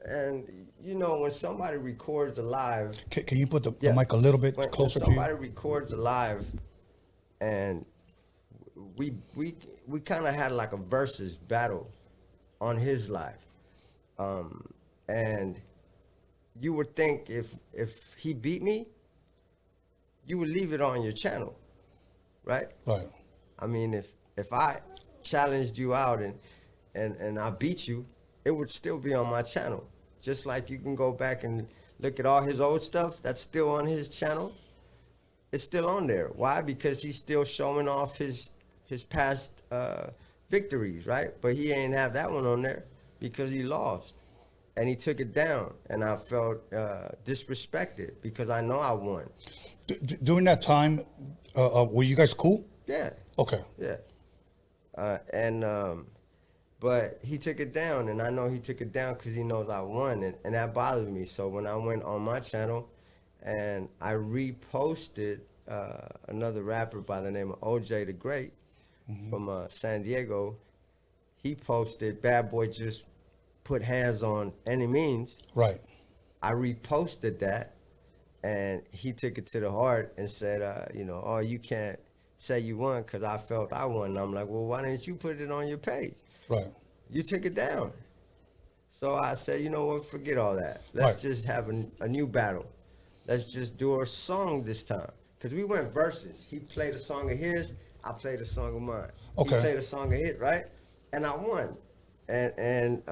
and you know, when somebody records a live, can you put the mic a little bit closer to you? When somebody records a live, and we kind of had like a versus battle on his live, and you would think if he beat me, you would leave it on your channel. Right? Right. I mean, if I challenged you out and I beat you, it would still be on my channel. Just like you can go back and look at all his old stuff that's still on his channel. It's still on there. Why? Because he's still showing off his past victories, right? But he ain't have that one on there because he lost. And he took it down. And I felt disrespected because I know I won. During that time, were you guys cool? Yeah. Okay. Yeah. But he took it down, and I know he took it down because he knows I won, and that bothered me. So when I went on my channel and I reposted another rapper by the name of OJ the Great from San Diego, he posted, Badboy just put hands on any means. Right. I reposted that. And he took it to the heart and said, you know, oh, you can't say you won because I felt I won. And I'm like, well, why didn't you put it on your page? Right. You took it down. So I said, you know what, forget all that. Let's just have a new battle. Let's just do a song this time. Because we went versus. He played a song of his, I played a song of mine. Okay. He played a song of his, right? And I won. And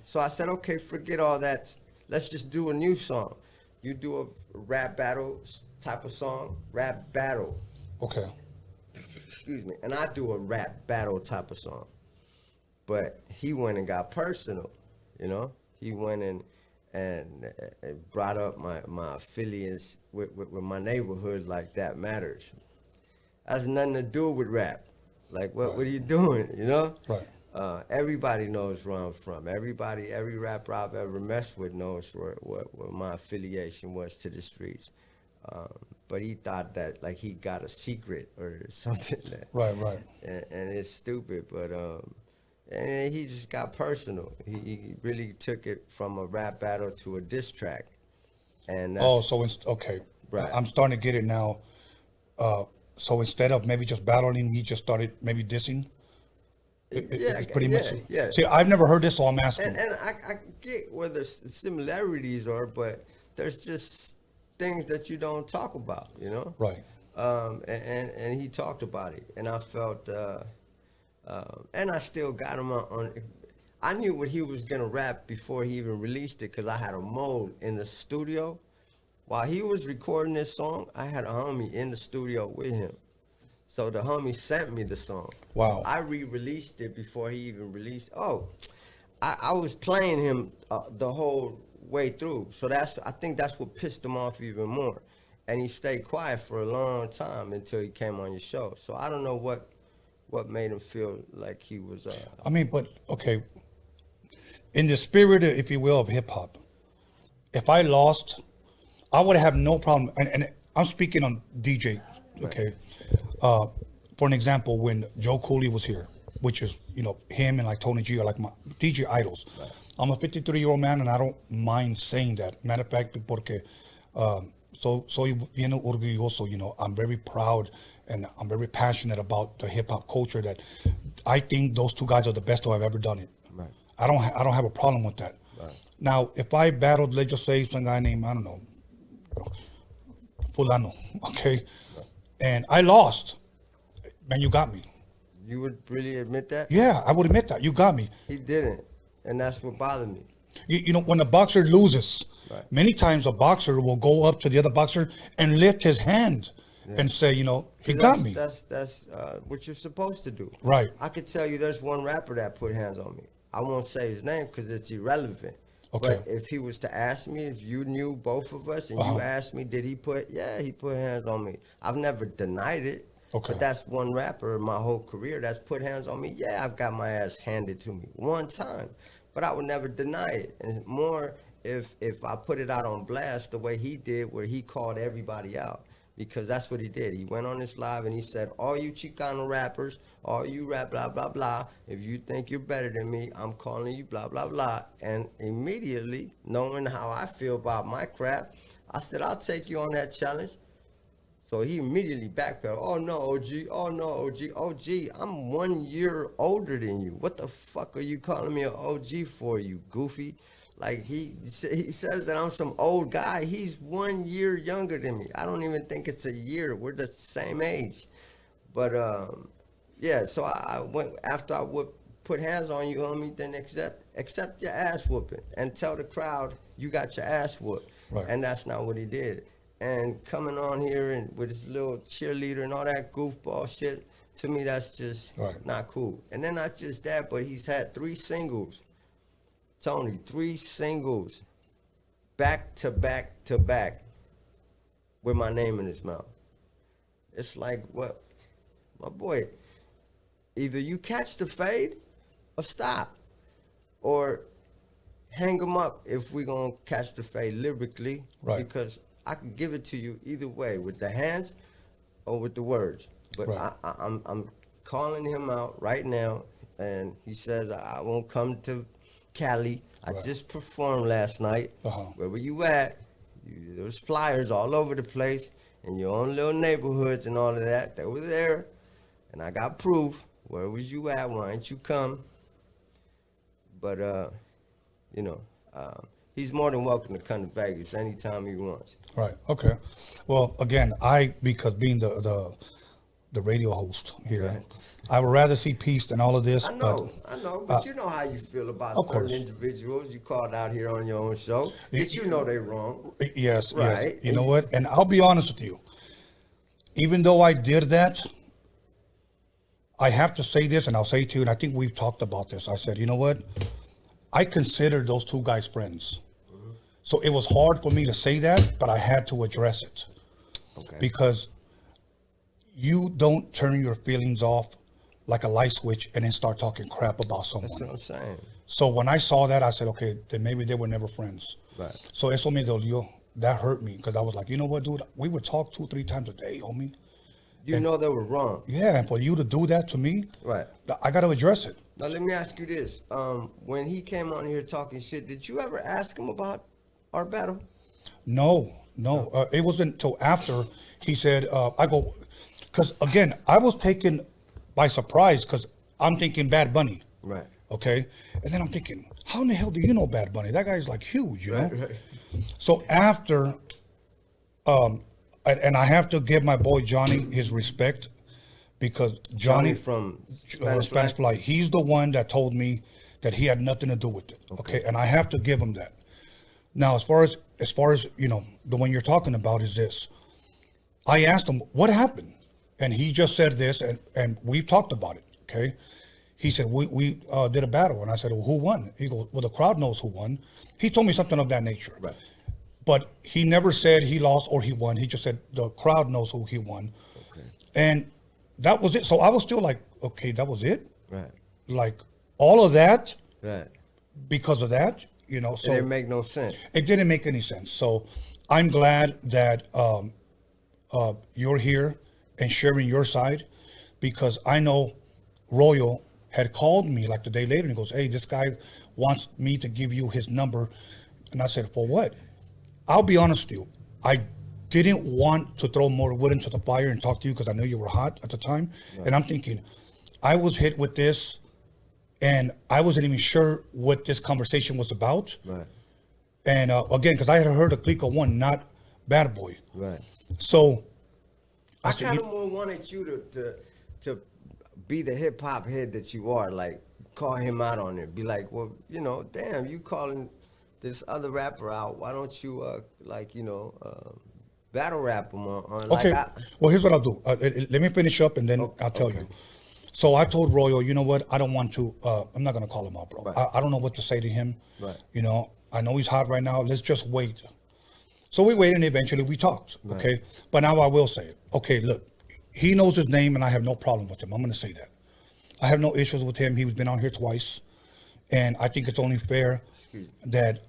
so I said, okay, forget all that. Let's just do a new song. You do a rap battle type of song, rap battle. Okay. Excuse me. And I do a rap battle type of song. But he went and got personal, you know? He went and brought up my affiliates with my neighborhood, like that matters. That has nothing to do with rap. Like, what are you doing, you know? Right. Everybody knows where I'm from. Every rapper I've ever messed with knows what my affiliation was to the streets. But he thought that like he got a secret or something. Right. And it's stupid, but and he just got personal. He really took it from a rap battle to a diss track. And so okay. Right. I'm starting to get it now. So instead of maybe just battling, he just started maybe dissing. It's pretty much. Yeah. See, I've never heard this, so I'm asking. And I get where the similarities are, but there's just things that you don't talk about, you know? Right. And he talked about it, and I felt, and I still got him on. I knew what he was gonna rap before he even released it, because I had a mode in the studio. While he was recording this song, I had a homie in the studio with him. So the homie sent me the song. Wow. So I re-released it before he even released. I was playing him the whole way through. So I think that's what pissed him off even more. And he stayed quiet for a long time until he came on your show. So I don't know what made him feel like he was. I mean, but okay, in the spirit, if you will, of hip hop, if I lost, I would have no problem. And I'm speaking on DJ. Okay, for an example, when Joe Cooley was here, which is him and like Tony G are like my DJ idols. Right. I'm a 53-year-old man, and I don't mind saying that. Matter of fact, porque soy bien orgulloso. I'm very proud and I'm very passionate about the hip hop culture. That I think those two guys are the best who have ever done it. Right. I don't have a problem with that. Right. Now, if I battled, let's just say some guy named, I don't know, Fulano, okay, right, and I lost, man, you got me. You would really admit that? Yeah, I would admit that. You got me. He didn't, and that's what bothered me. When a boxer loses, right, many times a boxer will go up to the other boxer and lift his hand, yeah, and say, he got me. That's what you're supposed to do. Right. I could tell you there's one rapper that put hands on me. I won't say his name because it's irrelevant. Okay. But if he was to ask me, if you knew both of us and you asked me, did he put, he put hands on me. I've never denied it. Okay. But that's one rapper in my whole career that's put hands on me. Yeah, I've got my ass handed to me one time, but I would never deny it. And more if I put it out on blast the way he did, where he called everybody out, because that's what he did. He went on this live and he said, all you Chicano rappers, all you rap blah, blah, blah, if you think you're better than me, I'm calling you blah, blah, blah. And immediately, knowing how I feel about my crap, I said, I'll take you on that challenge. So he immediately backpedaled. Oh no, OG. Oh no, OG. OG, I'm 1 year older than you. What the fuck are you calling me an OG for, you goofy? Like he says that I'm some old guy. He's 1 year younger than me. I don't even think it's a year. We're the same age. But yeah. So I went after I would put hands on you, homie. Then accept your ass whooping and tell the crowd you got your ass whooped. Right. And that's not what he did. And coming on here and with his little cheerleader and all that goofball shit, to me, that's just not cool. And then not just that, but he's had 3 singles. Tony, 3 singles, back to back to back, with my name in his mouth. It's like, what? My boy, either you catch the fade or stop. Or hang him up if we're going to catch the fade lyrically. Right. Because I can give it to you either way, with the hands or with the words. But right, I'm calling him out right now, and he says I won't come to Cali. I just performed last night. Where were you at? There was flyers all over the place in your own little neighborhoods and all of that. They were there, and I got proof. Where was you at? Why didn't you come? But he's more than welcome to come to Vegas anytime he wants. Right. Okay. Well, again, because being the radio host here, right, I would rather see peace than all of this. I know, but you know how you feel about certain individuals you called out here on your own show. That you know they're wrong. Yes. Right. Yes. You know what? And I'll be honest with you. Even though I did that, I have to say this, and I'll say it to you, and I think we've talked about this. I said, you know what? I consider those 2 guys friends. So it was hard for me to say that, but I had to address it. Okay. Because you don't turn your feelings off like a light switch and then start talking crap about someone. That's what I'm saying. So when I saw that, I said, okay, then maybe they were never friends. Right. So eso me dolió. That hurt me because I was like, you know what, dude? We would talk 2-3 times a day, homie. You know they were wrong. Yeah, and for you to do that to me, right, I got to address it. Now let me ask you this: when he came on here talking shit, did you ever ask him about our battle? No. It wasn't until after he said, because again, I was taken by surprise because I'm thinking Bad Bunny. Right. Okay. And then I'm thinking, how in the hell do you know Bad Bunny? That guy's like huge, you know? Right. So after, and I have to give my boy Johnny his respect, because Johnny from Spanish Fly, he's the one that told me that he had nothing to do with it. Okay. And I have to give him that. Now, as far as the one you're talking about is this. I asked him what happened, and he just said this, and we've talked about it. Okay, he said, we did a battle. And I said, well, who won? He goes, well, the crowd knows who won. He told me something of that nature. Right. But he never said he lost or he won. He just said the crowd knows who he won. Okay. And that was it. So I was still like, okay, that was it? Right. Like all of that Right. because of that, you know. So It didn't make no sense. it didn't make any sense. So I'm glad that you're here and sharing your side, because I know Royal had called me like the day later and he goes, hey, this guy wants me to give you his number. And I said, for what? I'll be honest with you. I didn't want to throw more wood into the fire and talk to you because I knew you were hot at the time. Right. And I'm thinking, I was hit with this and I wasn't even sure what this conversation was about. Right. And again, because I had heard of Clika 1, not Badboy. Right. So I kind of more wanted you to be the hip hop head that you are, like call him out on it. Be like, well, you know, damn, you calling this other rapper out. Why don't you battle rap him on okay. Like well, here's what I'll do. Let me finish up and then I'll tell you. So I told Royal, you know what? I don't want to. I'm not gonna call him out, bro. Right. I don't know what to say to him. Right. You know, I know he's hot right now. Let's just wait. So we waited and eventually we talked. Right. Okay. But now I will say it. Okay, look, he knows his name and I have no problem with him. I'm gonna say that. I have no issues with him. He's been on here twice, and I think it's only fair that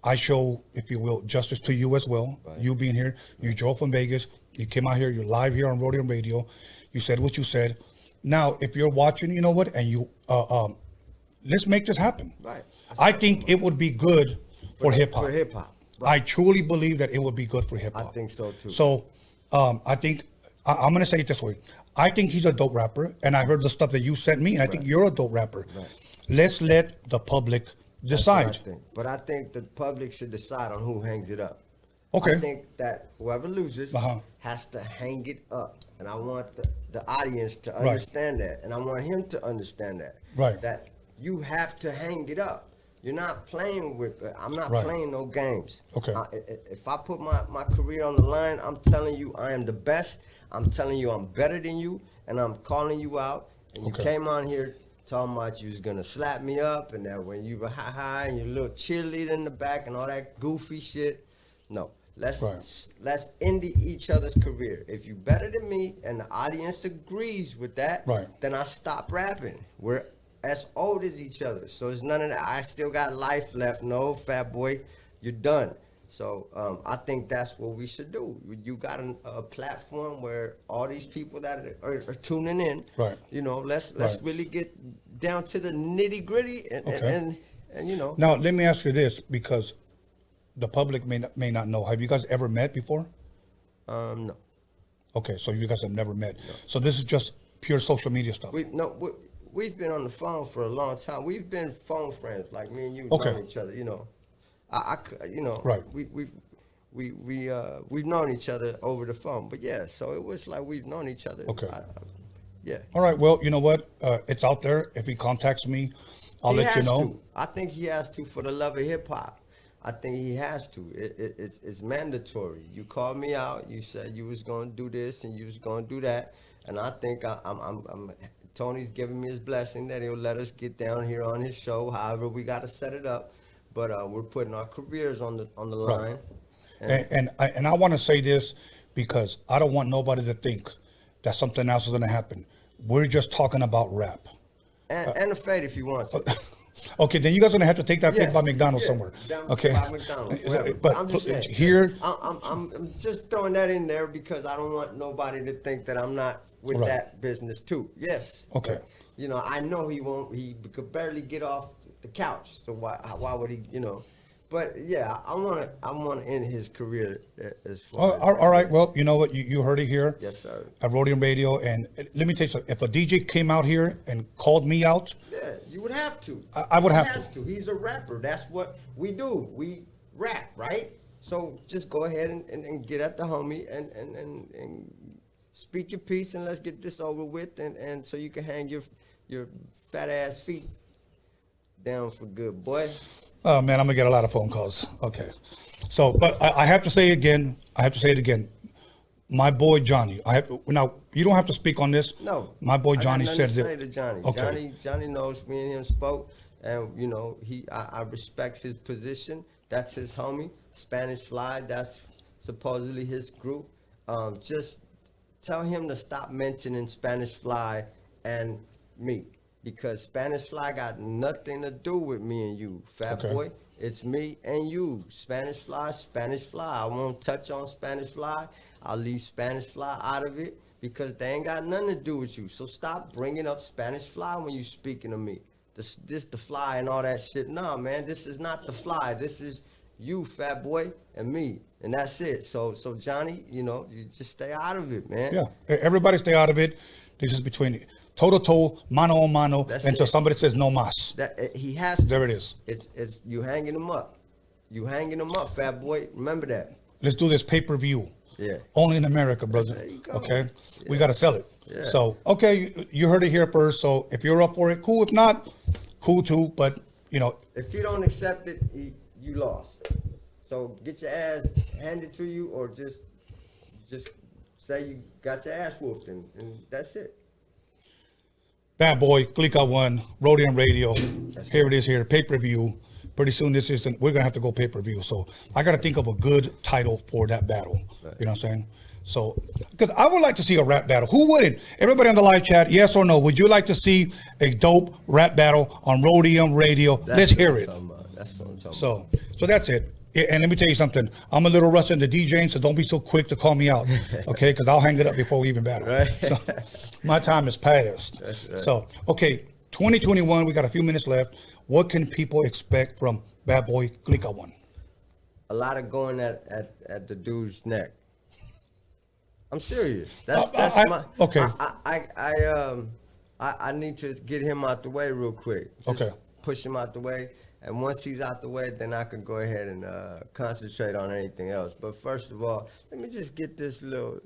I show, if you will, justice to you as well. Right. You being here, you drove from Vegas, you came out here, you're live here on Roadium Radio. You said what you said. Now, if you're watching, you know what, and you let's make this happen. Right. I think it would be good for hip hop. For hip hop. Right. I truly believe that it would be good for hip hop. I think so too. So I think I'm gonna say it this way. I think he's a dope rapper, and I heard the stuff that you sent me, and I think you're a dope rapper. Right. Let's let the public decide. But I think the public should decide on who hangs it up. Okay. I think that whoever loses has to hang it up. And I want the audience to understand that. And I want him to understand that. Right. That you have to hang it up. You're not playing with, I'm not playing no games. Okay. If I put my career on the line, I'm telling you I am the best. I'm telling you I'm better than you. And I'm calling you out. And you came on here talking about you was going to slap me up. And that when you were high and your little cheerleader in the back and all that goofy shit. No. Let's end each other's career. If you better than me and the audience agrees with that, then I stop rapping. We're as old as each other, so it's none of that. I still got life left. No, fat boy, you're done. So I think that's what we should do. You got a platform where all these people that are tuning in, you know, let's really get down to the nitty gritty and you know. Now let me ask you this, because the public may not know. Have you guys ever met before? No. Okay, so you guys have never met. No. So this is just pure social media stuff. We've been on the phone for a long time. We've been phone friends, like me and you know each other. You know, you know, we've known each other over the phone. But yeah, so it was like we've known each other. Okay. Yeah. All right. Well, you know what? It's out there. If he contacts me, I'll let you know. I think he has to, for the love of hip hop. I think he has to. It's mandatory. You called me out. You said you was going to do this and you was going to do that. And I think Tony's giving me his blessing that he'll let us get down here on his show. However, we got to set it up. But we're putting our careers on the line. And I want to say this because I don't want nobody to think that something else is going to happen. We're just talking about rap. And the fade if you want to. Okay, then you guys are gonna have to take that pic by McDonald's somewhere. Okay. By McDonald's, but I'm just saying, here, I'm just throwing that in there because I don't want nobody to think that I'm not with that business too. Yes. Okay. You know, I know he won't. He could barely get off the couch. So why would he? You know. But yeah, I want to end his career as far. All right. Well, you know what? You heard it here. Yes, sir. At Roadium Radio, and let me tell you something. If a DJ came out here and called me out, yeah, you would have to. I would have to. He's a rapper. That's what we do. We rap, right? So just go ahead and get at the homie and speak your piece, and let's get this over with, and so you can hang your fat ass feet down for good, boy. Oh man, I'm gonna get a lot of phone calls. Okay, so but I have to say it again. My boy Johnny. Now you don't have to speak on this. No. My boy Johnny I got said nothing to that. say to Johnny. Okay. Johnny knows me and him spoke, and you know I respect his position. That's his homie. Spanish Fly. That's supposedly his group. Just tell him to stop mentioning Spanish Fly and me, because Spanish Fly got nothing to do with me and you, Fat Boy. It's me and you. Spanish Fly, Spanish Fly. I won't touch on Spanish Fly. I'll leave Spanish Fly out of it because they ain't got nothing to do with you. So stop bringing up Spanish Fly when you speaking to me. This the Fly and all that shit. Nah, man, this is not the Fly. This is you, Fat Boy, and me. And that's it. So Johnny, you know, you just stay out of it, man. Yeah, everybody stay out of it. This is between toe-to-toe, mano a mano, until somebody says no mas. He has to. There it is. It's you hanging him up. You hanging him up, Fat Boy. Remember that. Let's do this pay-per-view. Yeah. Only in America, brother. There you go. Okay? Yeah. We got to sell it. Yeah. So, okay, you heard it here first. So if you're up for it, cool. If not, cool too. But, you know. If you don't accept it, you lost. So get your ass handed to you, or just say you got your ass whooped, and that's it. Badboy, Clika 1, Roadium Radio. Here it is here, pay-per-view. Pretty soon we're going to have to go pay-per-view. So I got to think of a good title for that battle. Right. You know what I'm saying? So, because I would like to see a rap battle. Who wouldn't? Everybody on the live chat, yes or no? Would you like to see a dope rap battle on Roadium Radio? Let's hear it. That's what I'm talking about. So that's it. And let me tell you something. I'm a little rusty in the DJing, so don't be so quick to call me out, okay? Because I'll hang it up before we even battle. Right. So my time is past. That's right. So, okay, 2021, we got a few minutes left. What can people expect from Badboy Clika 1? A lot of going at the dude's neck. I'm serious. That's okay. I need to get him out the way real quick. Just push him out the way. And once he's out the way, then I can go ahead and concentrate on anything else. But first of all, let me just get this little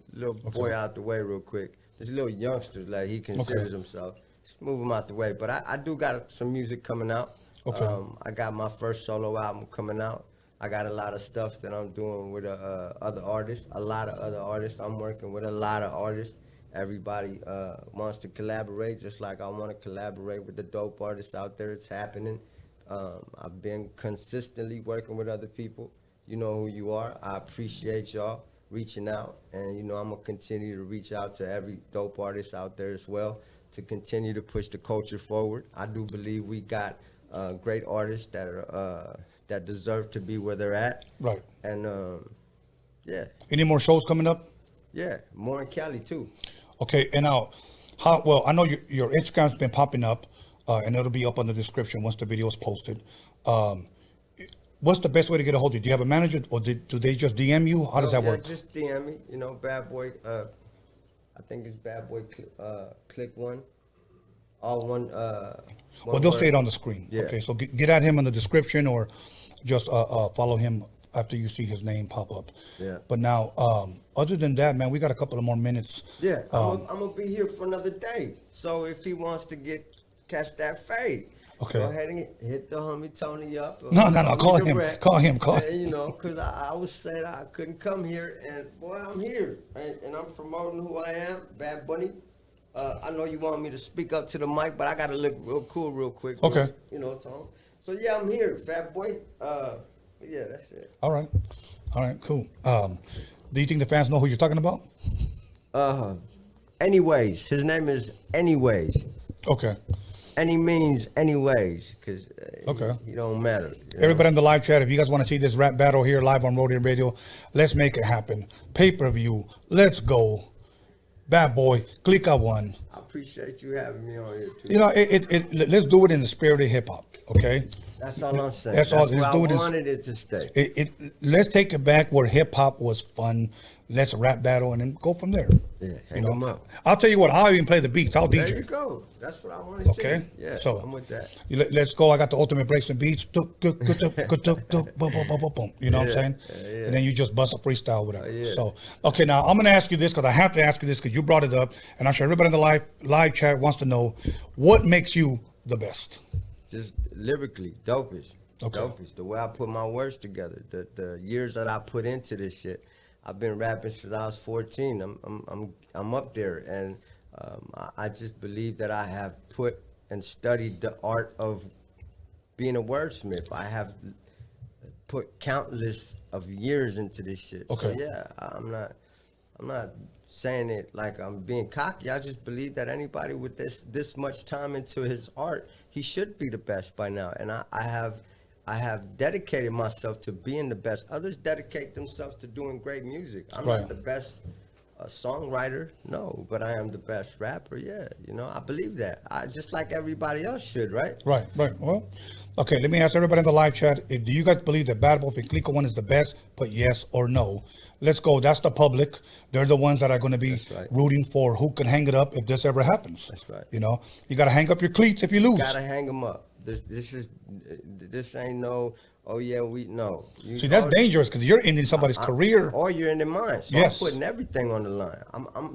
boy out the way real quick. This little youngster, like he considers himself. Just move him out the way. But I do got some music coming out. I got my first solo album coming out. I got a lot of stuff that I'm doing with other artists. A lot of other artists. I'm working with a lot of artists. Everybody wants to collaborate, just like I want to collaborate with the dope artists out there. It's happening. I've been consistently working with other people. You know who you are. I appreciate y'all reaching out, and you know I'm gonna continue to reach out to every dope artist out there as well to continue to push the culture forward. I do believe we got great artists that are that deserve to be where they're at. Right. And yeah. Any more shows coming up? Yeah, more in Cali too. Okay, and now, well, I know your Instagram's been popping up. And it'll be up on the description once the video is posted. What's the best way to get a hold of you? Do you have a manager, or do they just DM you? How does that work? Just DM me. You know, Badboy. I think it's Badboy Click 1. All one. Well, they'll say it on the screen. Yeah. Okay, so get at him in the description, or just follow him after you see his name pop up. Yeah. But now, other than that, man, we got a couple of more minutes. Yeah, I'm gonna be here for another day. So if he wants to catch that fade. Okay. Go ahead and hit the homie Tony up. No, call him. Call him. And, you know, because I was saying I couldn't come here, and boy, I'm here. And I'm promoting who I am, Bad Bunny. I know you want me to speak up to the mic, but I got to look real cool real quick. Okay. You know, Tom. So, yeah, I'm here, Fat Boy. Yeah, that's it. All right, cool. Do you think the fans know who you're talking about? Anyways. His name is Anyways. Okay. Any means anyways, because he don't matter. Everybody in the live chat, if you guys want to see this rap battle here live on Roadium Radio, let's make it happen. Pay-per-view, let's go. Badboy, Clika 1. I appreciate you having me on here too. You know, let's do it in the spirit of hip hop, okay? That's all I'm saying. That's all. Where I wanted it to stay. Let's take it back where hip hop was fun. Let's rap battle and then go from there. Yeah, hang them up. I'll tell you what, I'll even play the beats. I'll DJ. There you go. That's what I want to see. Okay. Yeah, so I'm with that. Let's go. I got the ultimate breaks and beats. You know what I'm saying? Yeah. And then you just bust a freestyle with it. So, okay, now I'm going to ask you this because I have to ask you this because you brought it up. And I'm sure everybody in the live chat wants to know, what makes you the best? Just lyrically, dopest. Okay. Dopest. The way I put my words together. The years that I put into this shit. I've been rapping since I was 14. I'm up there, and I just believe that I have put and studied the art of being a wordsmith. I have put countless of years into this shit. Okay. So yeah, I'm not saying it like I'm being cocky. I just believe that anybody with this much time into his art, he should be the best by now. And I have dedicated myself to being the best. Others dedicate themselves to doing great music. I'm not the best songwriter, no, but I am the best rapper. Yeah, you know, I believe that. I just like everybody else should, right? Right. Well, okay, let me ask everybody in the live chat, do you guys believe that Badboy and Clika one is the best? Put yes or no. Let's go. That's the public. They're the ones that are going to be rooting for who can hang it up if this ever happens. That's right. You know, you got to hang up your cleats if you lose. You got to hang them up. This ain't no, oh yeah, no. See, that's dangerous because you're ending somebody's career. Or you're ending mine. So yes. I'm putting everything on the line.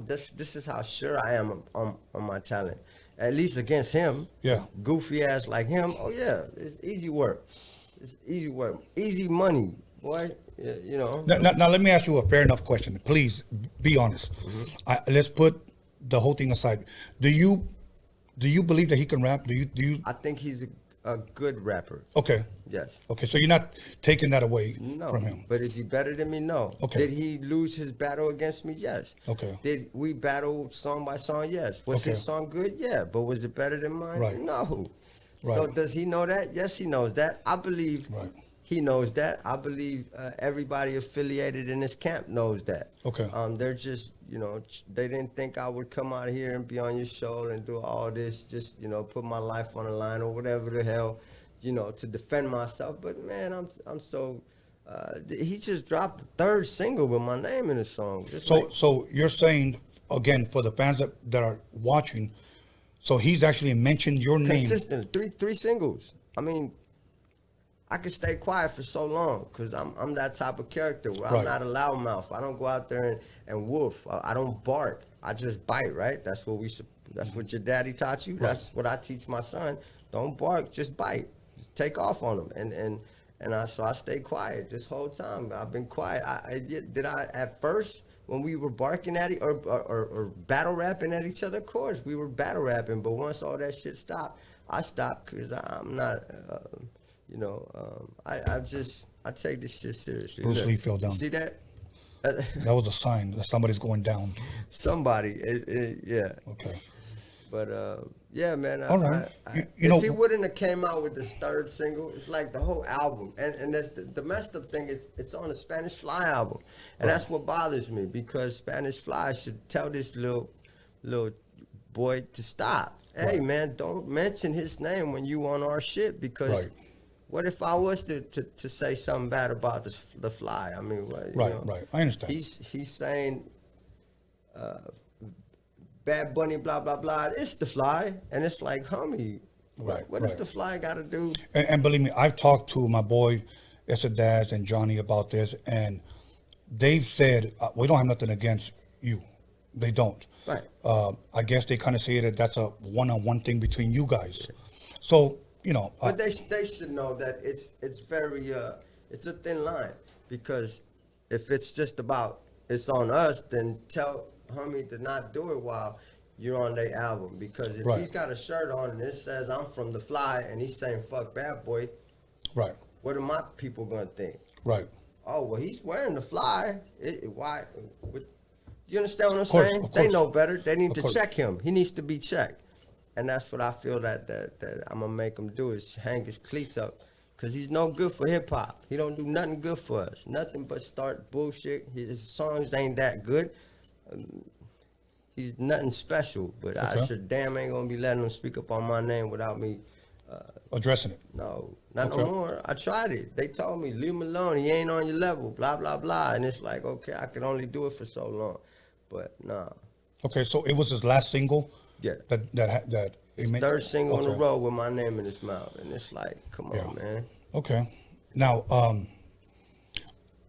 This is how sure I am on my talent. At least against him. Yeah. Goofy ass like him. Oh yeah, it's easy work. It's easy work. Easy money, boy. You know. Now let me ask you a fair enough question. Please be honest. Let's put the whole thing aside. Do you believe that he can rap? Do you? I think he's a good rapper. Okay. Yes. Okay, so you're not taking that away from him. But is he better than me? No. Okay. Did he lose his battle against me? Yes. Okay. Did we battle song by song? Yes. Was his song good? Yeah. But was it better than mine? Right. No. Right. So does he know that? Yes, he knows that. I believe he knows that. I believe everybody affiliated in this camp knows that. Okay. They're just, you know, they didn't think I would come out here and be on your show and do all this, just, you know, put my life on the line or whatever the hell, you know, to defend myself. But man, I'm so, he just dropped the third single with my name in the song. So you're saying, again, for the fans that are watching, so he's actually mentioned your name. Consistent, three singles. I mean, I can stay quiet for so long because I'm that type of character where I'm not a loudmouth. I don't go out there and woof. I don't bark. I just bite, right? That's what your daddy taught you. That's what I teach my son. Don't bark, just bite. Just take off on them. So I stay quiet this whole time. I've been quiet. Did I at first when we were barking at it or battle rapping at each other? Of course, we were battle rapping. But once all that shit stopped, I stopped because I'm not. You know, I take this shit seriously. Bruce Lee fell down. See that? That was a sign that somebody's going down. Somebody, yeah. Okay. But yeah, man. All right. If he wouldn't have came out with this third single, it's like the whole album. And that's the messed up thing is it's on the Spanish Fly album, and that's what bothers me because Spanish Fly should tell this little boy to stop. Hey, man, don't mention his name when you on our shit because. What if I was to say something bad about the Fly? I mean, you know, I understand. He's saying, Bad Bunny, blah blah blah. It's the Fly, and it's like, homie, what does the Fly got to do? And believe me, I've talked to my boy, A.DA and Johnny about this, and they've said we don't have nothing against you. They don't. Right. I guess they kind of say that that's a one-on-one thing between you guys. So. You know, but they should know that it's very it's a thin line because if it's just about it's on us, then tell homie to not do it while you're on their album because if he's got a shirt on and it says I'm from the Fly and he's saying fuck Badboy, what are my people gonna think? Right. Oh well, he's wearing the Fly. Why? Do you understand what I'm saying? They know better. They need to check him. He needs to be checked. And that's what I feel that I'm gonna make him do is hang his cleats up, cause he's no good for hip hop. He don't do nothing good for us. Nothing but start bullshit. His songs ain't that good. He's nothing special. But I sure damn ain't gonna be letting him speak up on my name without me addressing it. No, not no more. I tried it. They told me leave him alone. He ain't on your level. Blah blah blah. And it's like okay, I can only do it for so long. But nah. Okay, so it was his last single. Yeah. That his third single in a row with my name in his mouth, and it's like, come on, man. Okay. Now,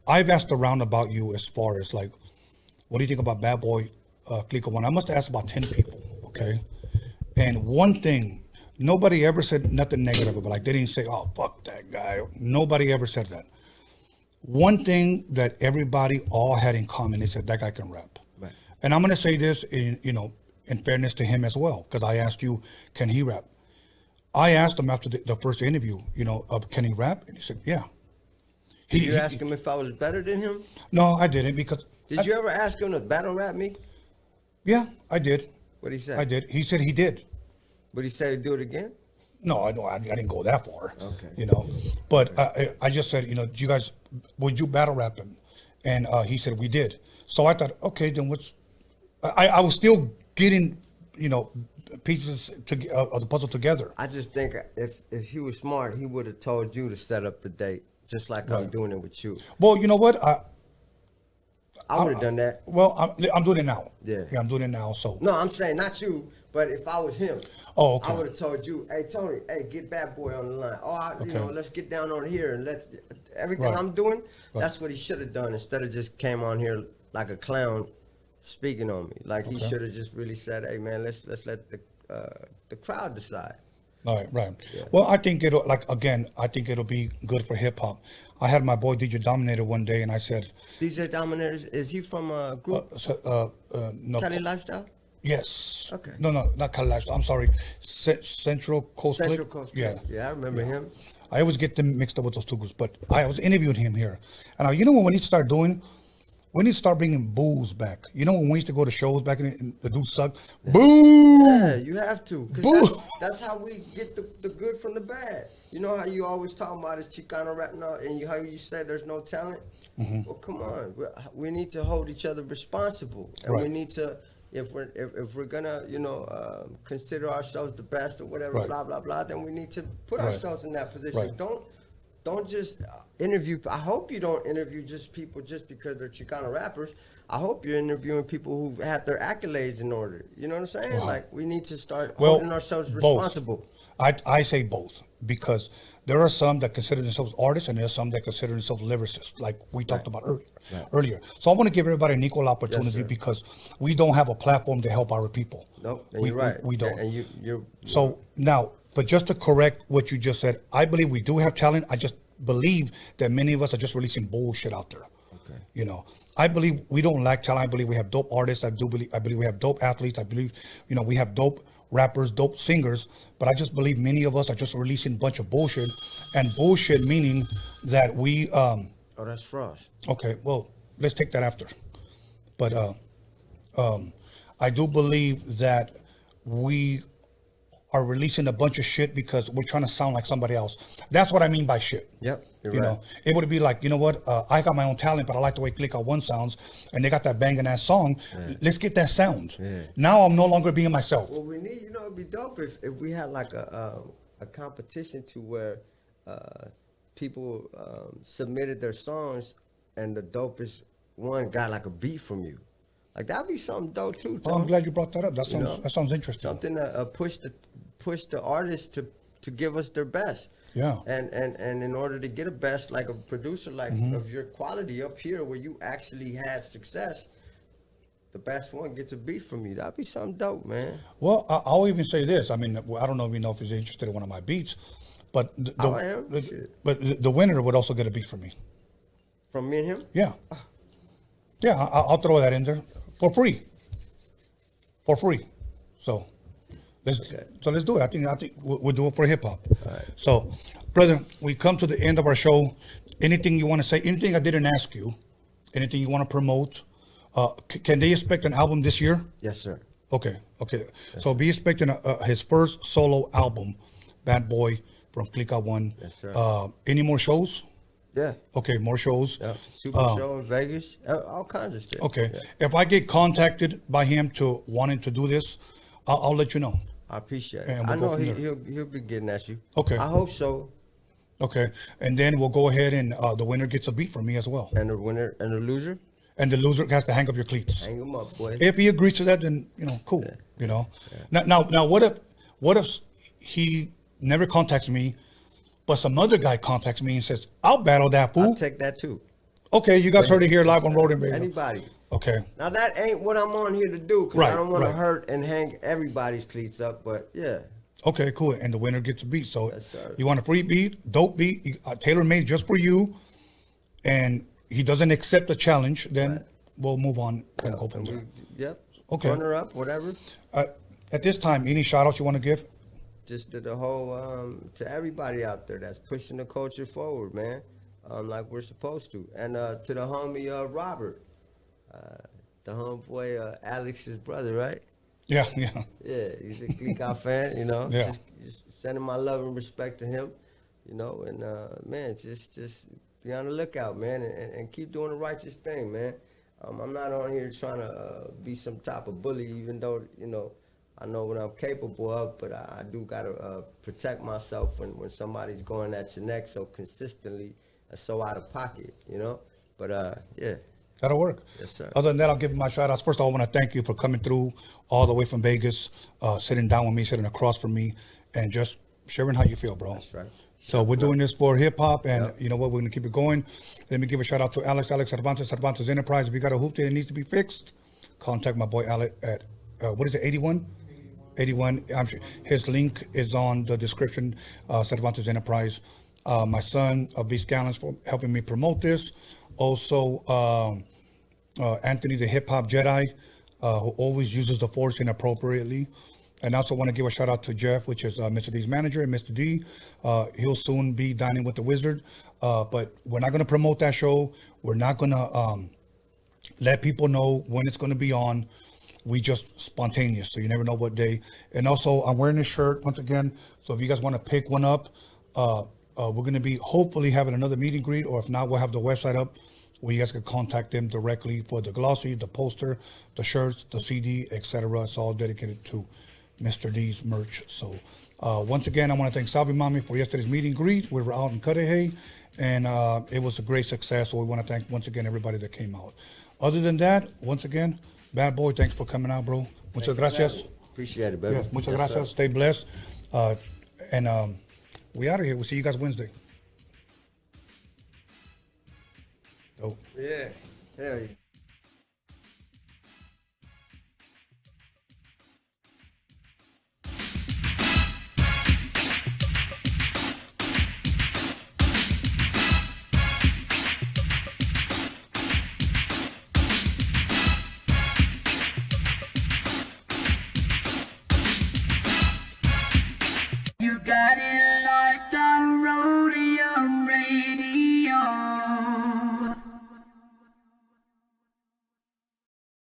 I've asked around about you as far as like, what do you think about Badboy, Clika one? I must have asked about 10 people. Okay. And one thing, nobody ever said nothing negative about. Like they didn't say, "Oh fuck that guy." Nobody ever said that. one thing that everybody all had in common is that guy can rap. Right. And I'm gonna say this in fairness to him as well, because I asked you, can he rap? I asked him after the first interview, can he rap? And he said, yeah. Did you ask him if I was better than him? No, I didn't, because. Did you ever ask him to battle rap me? Yeah, I did. What'd he say? I did. He said he did. Would he say to do it again? No, I didn't go that far. Okay. But I just said, would you battle rap him? And he said we did. So I thought, okay, then I was still getting, pieces of the puzzle together. I just think if he was smart, he would have told you to set up the date, just like I'm doing it with you. Well, you know what? I would have done that. Well, I'm doing it now. Yeah, I'm doing it now. So no, I'm saying not you, but if I was him, okay. I would have told you, hey Tony, get Badboy on the line. Let's get down on here and let's everything I'm doing. That's what he should have done instead of just came on here like a clown, speaking on me. Like he should have just really said, hey man, let's let the crowd decide. Right. Yeah. Well, I think it'll be good for hip hop. I had my boy DJ Dominator one day, and I said, DJ Dominator, is he from a group? No. CALI Lifestyle? Yes. Okay. No, not CALI Lifestyle. I'm sorry. Central Coast. Central Coast. Yeah. Yeah, I remember him. I always get them mixed up with those two groups, but I was interviewing him here, and what we need to start doing. We need to start bringing boos back. When we used to go to shows back in the dudes suck. Boo! Yeah, you have to. Boo! That's how we get the good from the bad. You know how you always talk about this Chicano rap now, and how you say there's no talent? Mm-hmm. Well, come on. We need to hold each other responsible. And we need to, if we're gonna, consider ourselves the best or whatever, blah, blah, blah, then we need to put ourselves in that position. Don't just interview. I hope you don't interview people just because they're Chicano rappers. I hope you're interviewing people who have their accolades in order. You know what I'm saying? Wow. Like we need to start holding ourselves responsible. I say both, because there are some that consider themselves artists and there are some that consider themselves lyricists, like we talked about earlier. So I want to give everybody an equal opportunity, because we don't have a platform to help our people. Nope, and you're right. We don't. And you're so now. But just to correct what you just said, I believe we do have talent. I just believe that many of us are just releasing bullshit out there. Okay. I believe we don't lack talent. I believe we have dope artists. I believe we have dope athletes. I believe, we have dope rappers, dope singers. But I just believe many of us are just releasing a bunch of bullshit, and bullshit meaning that we. Oh, that's Frost. Okay, well, let's take that after. But I do believe that we are releasing a bunch of shit because we're trying to sound like somebody else. That's what I mean by shit. Yep, you're right. It would be like, I got my own talent, but I like the way Clika One sounds, and they got that banging ass song. Yeah. Let's get that sound. Yeah. Now I'm no longer being myself. Well, we need, it'd be dope if we had like a competition to where people submitted their songs, and the dopest one got like a beat from you. Like that'd be something dope too. Oh, I'm glad you brought that up. That sounds interesting. Something to push the artists to give us their best. Yeah. And in order to get a best, like a producer of your quality up here, where you actually had success, the best one gets a beat from you. That'd be something dope, man. Well, I'll even say this. I mean, I don't know if he's interested in one of my beats, but the winner would also get a beat from me. From me and him? Yeah. Yeah, I'll throw that in there for free. So let's do it. I think we'll do it for hip hop. Right. So, brother, we come to the end of our show. Anything you want to say? Anything I didn't ask you? Anything you want to promote? Can they expect an album this year? Yes, sir. Okay. So be expecting his first solo album, Badboy, from Clika One. Yes, sir. Any more shows? Yeah. Okay, more shows. Yeah. Super show in Vegas. All kinds of stuff. Okay. Yeah. If I get contacted by him to wanting to do this, I'll let you know. I appreciate it. And I know he'll be getting at you. Okay. I hope so. Okay. And then we'll go ahead and the winner gets a beat from me as well. And the winner and the loser? And the loser has to hang up your cleats. Hang them up, boy. If he agrees to that, then cool. Yeah. Now what if he never contacts me, but some other guy contacts me and says, I'll battle that fool. I'll take that too. Okay, you guys heard it here live on Roadium Radio. Anybody. Okay. Now that ain't what I'm on here to do, because I don't want to hurt and hang everybody's cleats up, but yeah. Okay, cool. And the winner gets a beat. So you want a free beat, dope beat, tailor-made just for you, and he doesn't accept the challenge, then we'll move on and go from there. Yep. Okay. Runner up, whatever. At this time, any shout outs you want to give? Just to the whole, to everybody out there that's pushing the culture forward, man, like we're supposed to. And to the homie Robert, the homeboy Alex's brother, right? Yeah. Yeah, he's a Clika fan, you know. Yeah. Just sending my love and respect to him, you know. And man, just be on the lookout, man, and keep doing the righteous thing, man. I'm not on here trying to be some type of bully, even though, you know, I know what I'm capable of, but I do gotta protect myself when somebody's going at your neck so consistently and so out of pocket, you know. But yeah. That'll work. Yes, sir. Other than that, I'll give my shout outs. First of all, I want to thank you for coming through all the way from Vegas, sitting down with me, sitting across from me, and just sharing how you feel, bro. That's right. So we're doing this for hip hop, and you know what? We're gonna keep it going. Let me give a shout out to Alex Cervantes Enterprise. If you got a hoop that needs to be fixed, contact my boy Alex at what is it? 81. I'm sure his link is on the description. Cervantes Enterprise. My son, Beast Gallons, for helping me promote this. Also, Anthony, the hip hop Jedi, who always uses the force inappropriately. And I also want to give a shout out to Jeff, which is Mr. D's manager, and Mr. D. He'll soon be dining with the Wizard. But we're not going to promote that show. We're not going to let people know when it's going to be on. We just spontaneous, so you never know what day. And also, I'm wearing this shirt once again. So if you guys want to pick one up, we're going to be hopefully having another meet and greet, or if not, we'll have the website up where you guys can contact them directly for the glossy, the poster, the shirts, the CD, etc. It's all dedicated to Mr. D's merch. So once again, I want to thank Salvi Mami for yesterday's meet and greet. We were out in Cudahy, and it was a great success. So we want to thank once again everybody that came out. Other than that, once again, Badboy, thanks for coming out, bro. Muchas gracias. Appreciate it, baby. Yes, muchas Yes, gracias. sir. Stay blessed. And we out of here. We'll see you guys Wednesday. Oh. Yeah.